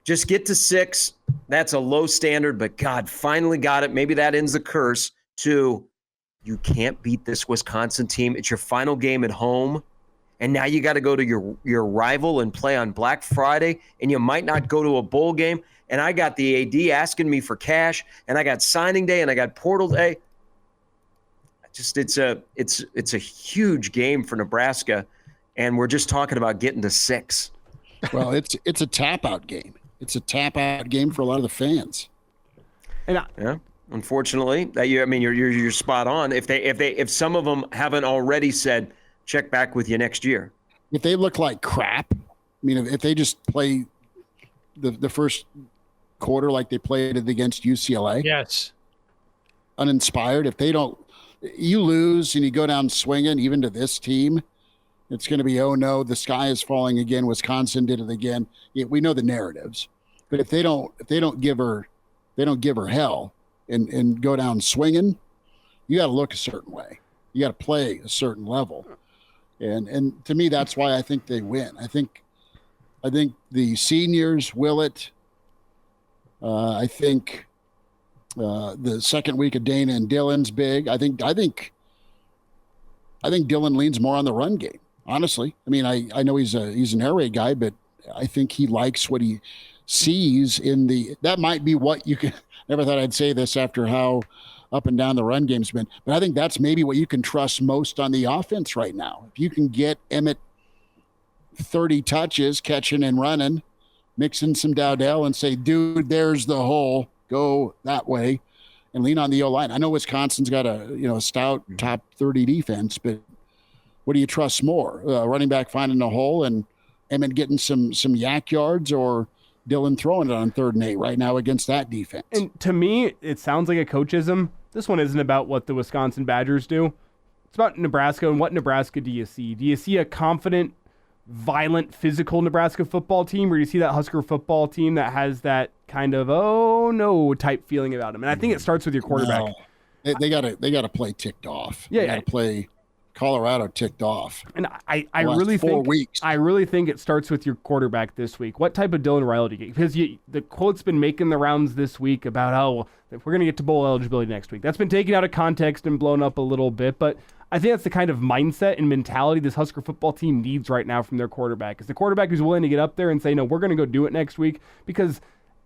Just get to 6. That's a low standard, but God, finally got it. Maybe that ends the curse. 2, you can't beat this Wisconsin team. It's your final game at home, and now you got to go to your rival and play on Black Friday, and you might not go to a bowl game. And I got the AD asking me for cash, and I got signing day, and I got portal day. Just it's a huge game for Nebraska, and we're just talking about getting to 6. Well, it's a tap out game. It's a tap out game for a lot of the fans. And yeah, unfortunately, you're spot on. If some of them haven't already said, check back with you next year. If they look like crap, I mean, if they just play the first quarter like they played it against UCLA, Yes. uninspired. If they don't, you lose and you go down swinging, even to this team, it's going to be, oh no, the sky is falling again. Wisconsin did it again. Yeah, we know the narratives, but if they don't give her hell and go down swinging, you got to look a certain way. You got to play a certain level, and to me, that's why I think they win. I think the seniors will it. I think the second week of Dana and Dylan's big. I think Dylan leans more on the run game. Honestly, I mean, I know he's an air raid guy, but I think he likes what he sees in the. That might be what you can. Never thought I'd say this after how up and down the run game's been, but I think that's maybe what you can trust most on the offense right now. If you can get Emmett 30 touches, catching and running, mix in some Dowdell, and say, dude, there's the hole. Go that way, and lean on the O-line. I know Wisconsin's got a stout top 30 defense, but what do you trust more? Running back finding a hole and Emmett getting some yak yards, or Dylan throwing it on 3rd and 8 right now against that defense? And to me, it sounds like a coachism. This one isn't about what the Wisconsin Badgers do. It's about Nebraska, and what Nebraska do you see? Do you see a confident, violent, physical Nebraska football team, or do you see that Husker football team that has that kind of oh no type feeling about them? And I think it starts with your quarterback. No, they gotta play ticked off. Yeah, they gotta play Colorado ticked off. And I really think 4 weeks. I really think it starts with your quarterback this week. What type of Dylan Riley do you get? Because the quote's been making the rounds this week about how we're going to get to bowl eligibility next week. That's been taken out of context and blown up a little bit, but I think that's the kind of mindset and mentality this Husker football team needs right now from their quarterback. Is the quarterback who's willing to get up there and say, no, we're going to go do it next week, because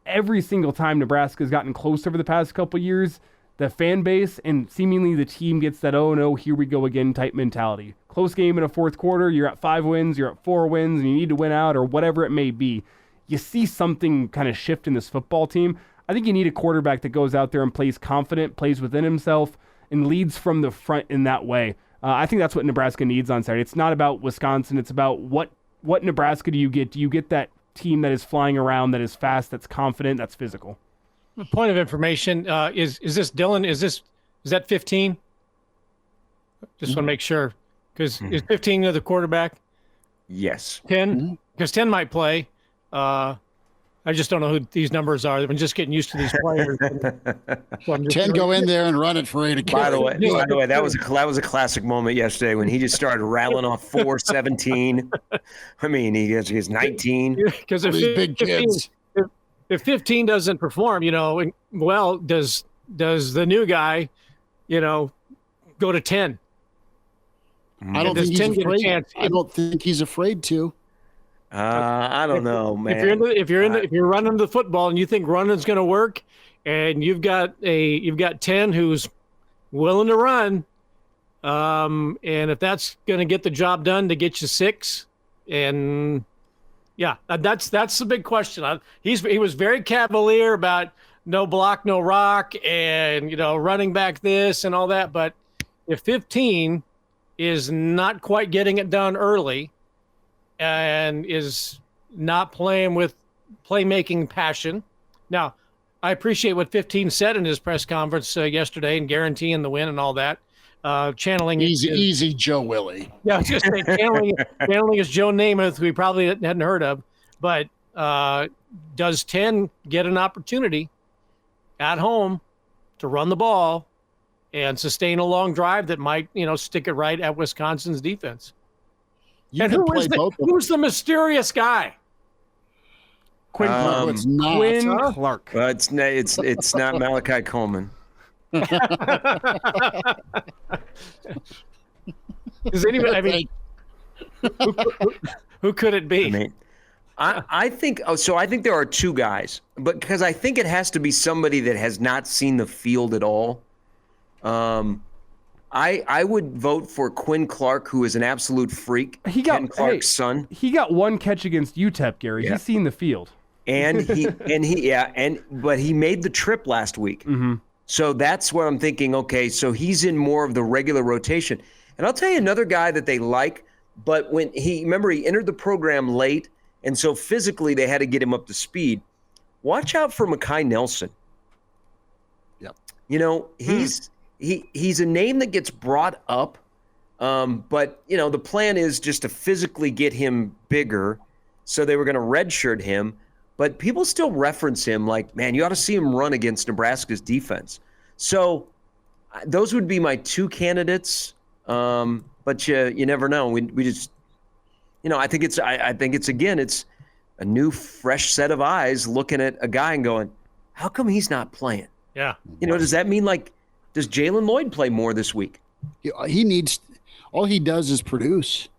every single time Nebraska's gotten close over the past couple years, the fan base and seemingly the team gets that, oh no, here we go again type mentality. Close game in a fourth quarter, you're at 5 wins, you're at 4 wins, and you need to win out, or whatever it may be. You see something kind of shift in this football team. I think you need a quarterback that goes out there and plays confident, plays within himself, and leads from the front in that way. I think that's what Nebraska needs on Saturday. It's not about Wisconsin. It's about what Nebraska do you get? Do you get that team that is flying around, that is fast, that's confident, that's physical? Point of information, is this Dylan? Is that 15? Just want to make sure, because is 15 the quarterback? Yes. 10? Because 10 might play. I just don't know who these numbers are. I've been just getting used to these players. So 10 go in there and run it for 8 By the way, that was a classic moment yesterday when he just started rattling off 4-17. I mean, he's 19. Because if These big kids. If 15 doesn't perform, well, does the new guy, go to 10? I don't think he's afraid. I don't think he's afraid to. I don't know, man. If you're running the football and you think running's going to work, and you've got 10 who's willing to run, and if that's going to get the job done to get you 6, and yeah, that's the big question. He was very cavalier about no block, no rock, and running back this and all that. But if 15 is not quite getting it done early, and is not playing with playmaking passion. Now, I appreciate what 15 said in his press conference yesterday, and guaranteeing the win and all that. Channeling easy Joe Willie. Yeah, I was just saying channeling is Joe Namath, who we probably hadn't heard of. But does 10 get an opportunity at home to run the ball and sustain a long drive that might, stick it right at Wisconsin's defense? You can play both of them. Who's the mysterious guy? Quinn Clark. It's not. Quinn Clark. It's not Malachi Coleman. Is anybody? I mean, who could it be? I mean, I think. Oh, so I think there are two guys, but because I think it has to be somebody that has not seen the field at all. I would vote for Quinn Clark, who is an absolute freak. Ken Clark's son. He got one catch against UTEP, Gary. Yeah. He's seen the field. But he made the trip last week. Mm-hmm. So that's where I'm thinking, okay, so he's in more of the regular rotation. And I'll tell you another guy that they like, but he entered the program late, and so physically they had to get him up to speed. Watch out for Mekhi Nelson. Yep. He's a name that gets brought up, but the plan is just to physically get him bigger. So they were going to redshirt him, but people still reference him like, man, you ought to see him run against Nebraska's defense. So those would be my two candidates, but you never know. We just, I think it's a new fresh set of eyes looking at a guy and going, how come he's not playing? Yeah. Does that mean does Jalen Lloyd play more this week? He needs. All he does is produce.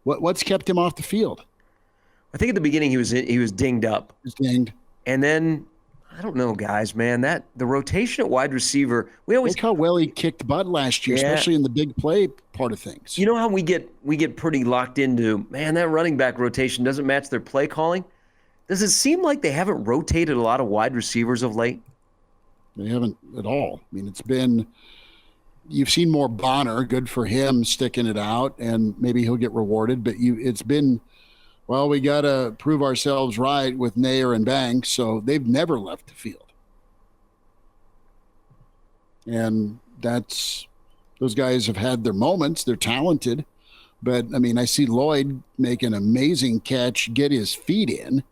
What's kept him off the field? I think at the beginning he was dinged up. He's dinged. And then I don't know, guys, man. The rotation at wide receiver. Look how well he kicked butt last year, especially in the big play part of things. You know how we get pretty locked into, man, that running back rotation doesn't match their play calling. Does it seem like they haven't rotated a lot of wide receivers of late? They haven't at all. I mean, you've seen more Bonner, good for him sticking it out, and maybe he'll get rewarded. But it's been, well, we got to prove ourselves right with Nair and Banks, so they've never left the field. And those guys have had their moments. They're talented. But, I see Lloyd make an amazing catch, get his feet in,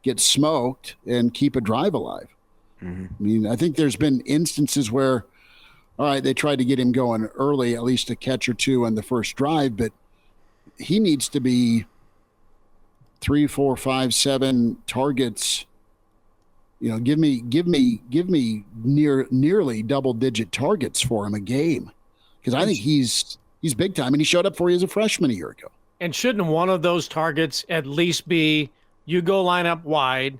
get smoked, and keep a drive alive. Mm-hmm. I think there's been instances where, all right, they tried to get him going early, at least a catch or two on the first drive, but he needs to be 3, 4, 5, 7 targets. Give me nearly double-digit targets for him a game, because I think he's big time, and he showed up for you as a freshman a year ago. And shouldn't one of those targets at least be you go line up wide?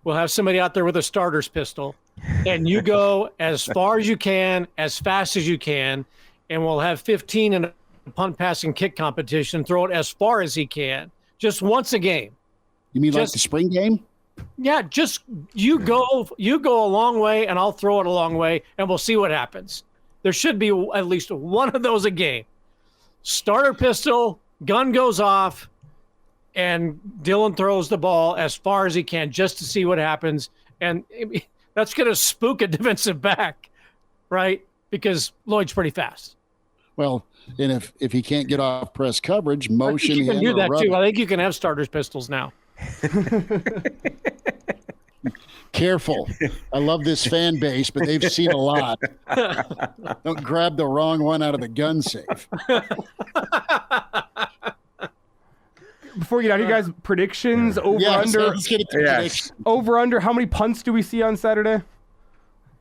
We'll have somebody out there with a starter's pistol, and you go as far as you can, as fast as you can, and we'll have 15 in a punt, pass, and kick competition. Throw it as far as he can, just once a game. You mean like the spring game? Yeah, just you go a long way, and I'll throw it a long way, and we'll see what happens. There should be at least one of those a game. Starter pistol, gun goes off, and Dylan throws the ball as far as he can just to see what happens. And that's going to spook a defensive back, right? Because Lloyd's pretty fast. Well, and if he can't get off press coverage, motion him. You can do that rub too. I think you can have starters pistols now. Careful. I love this fan base, but they've seen a lot. Don't grab the wrong one out of the gun safe. Before we get out of here, guys, predictions over under. Let's get it to predictions. Over under. How many punts do we see on Saturday?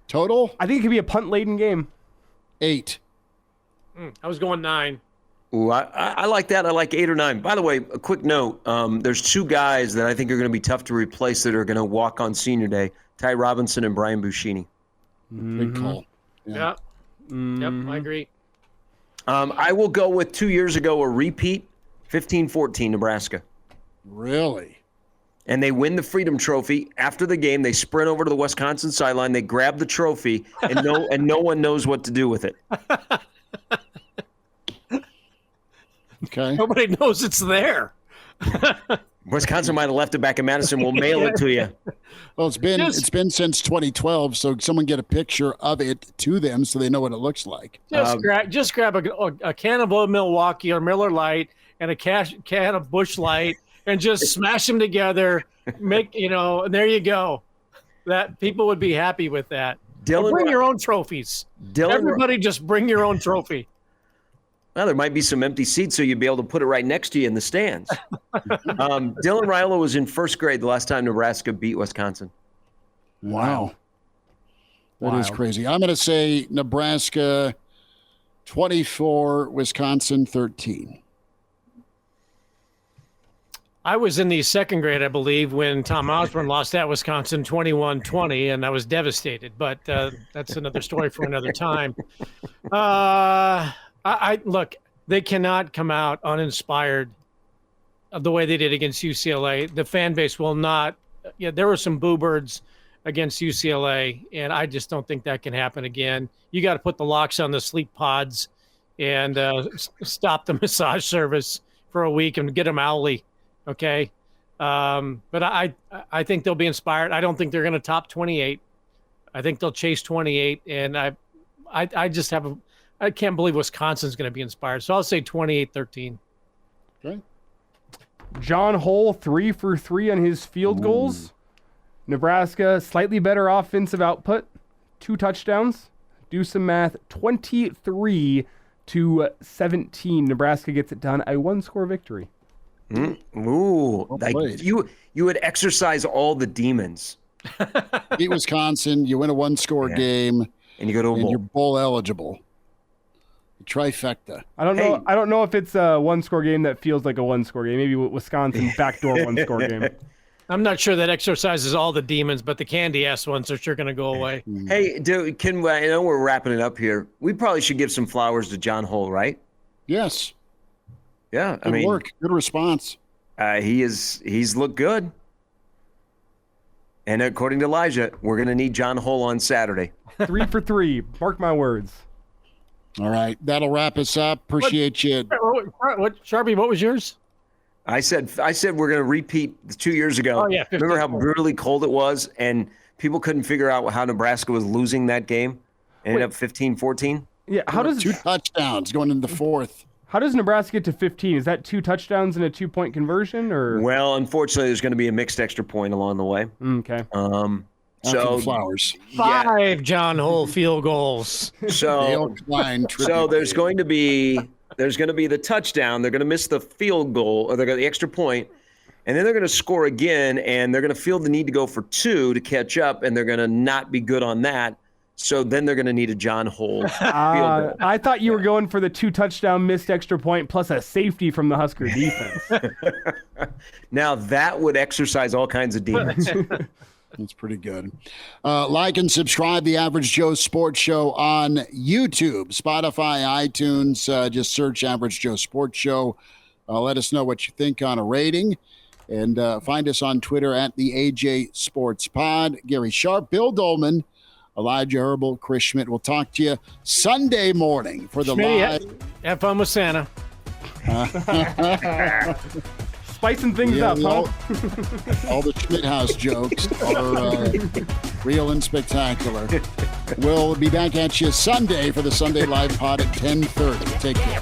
Total? I think it could be a punt laden game. 8. I was going 9. Ooh, I like that. I like 8 or 9. By the way, a quick note. There's two guys that I think are going to be tough to replace that are going to walk on senior day. Ty Robinson and Brian Buschini. Big call. Yeah. Yep, I agree. I will go with 2 years ago, a repeat. 15-14 Nebraska. Really? And they win the Freedom Trophy. After the game, they sprint over to the Wisconsin sideline. They grab the trophy, and no one knows what to do with it. Okay. Nobody knows it's there. Wisconsin might have left it back in Madison. We'll mail it to you. Well, it's been since 2012, so someone get a picture of it to them so they know what it looks like. Just grab a can of Old Milwaukee or Miller Lite and a can of Busch Light and just smash them together. And there you go. That people would be happy with that. Bring your own trophies. Everybody just bring your own trophy. Well, there might be some empty seats, so you'd be able to put it right next to you in the stands. Dylan Raiola was in first grade the last time Nebraska beat Wisconsin. Wow. That is Wild. crazy. I'm going to say Nebraska 24, Wisconsin 13. I was in the second grade, I believe, when Tom Osborne lost at Wisconsin 21-20, and I was devastated. But that's another story for another time. I look, they cannot come out uninspired of the way they did against UCLA. The fan base will not. Yeah, there were some boo birds against UCLA, and I just don't think that can happen again. You got to put the locks on the sleep pods and stop the massage service for a week and get them owly. Okay. But I think they'll be inspired. I don't think they're going to top 28. I think they'll chase 28. And I just I can't believe Wisconsin's going to be inspired. So I'll say 28-13. Okay. John Hole 3 for 3 on his field goals. Nebraska slightly better offensive output, 2 touchdowns. Do some math, 23-17. Nebraska gets it done. A 1-score victory. Ooh, like played. you would exercise all the demons, Beat Wisconsin. You win a 1-score game, and you go to a and bowl. you're bowl eligible. Trifecta. I don't Hey. know. I don't know if it's a 1-score game that feels like a 1-score game. Maybe Wisconsin backdoor 1-score game. I'm not sure that exercises all the demons, but the candy ass ones are sure going to go away. Hey, I know we're wrapping it up here. We probably should give some flowers to John Hole, right? Yes. Yeah, Good work. Good response. He's looked good. And according to Elijah, we're going to need John Hole on Saturday. 3 for 3. Mark my words. All right. That'll wrap us up. Appreciate you. What Sharpie? What was yours? I said we're going to repeat 2 years ago. Oh, yeah, Remember how 54. brutally cold it was, and people couldn't figure out how Nebraska was losing that game. Ended up 15-14. Yeah. How does 2 touchdowns going into the 4th. How does Nebraska get to 15? Is that 2 touchdowns and a 2-point conversion, or? Well, unfortunately, there's going to be a mixed extra point along the way. Okay. After So the flowers. 5 John Hole field goals. So there's going to be the touchdown. They're going to miss the field goal, or they're going to the extra point, and then they're going to score again, and they're going to feel the need to go for 2 to catch up, and they're going to not be good on that. So then they're going to need a John Hole field goal. I thought you were going for the 2 touchdown missed extra point plus a safety from the Husker defense. Now that would exercise all kinds of demons. That's pretty good. Like and subscribe the Average Joe Sports Show on YouTube, Spotify, iTunes. Just search Average Joe Sports Show. Let us know what you think on a rating. And find us on Twitter at the AJ Sports Pod. Gary Sharp, Bill Doleman, Elijah Herbel, Chris Schmidt. We'll talk to you Sunday morning for the live. Have fun with Santa. Spicing things up, huh? All the Schmidt House jokes are real and spectacular. We'll be back at you Sunday for the Sunday Live Pod at 10:30. Take care.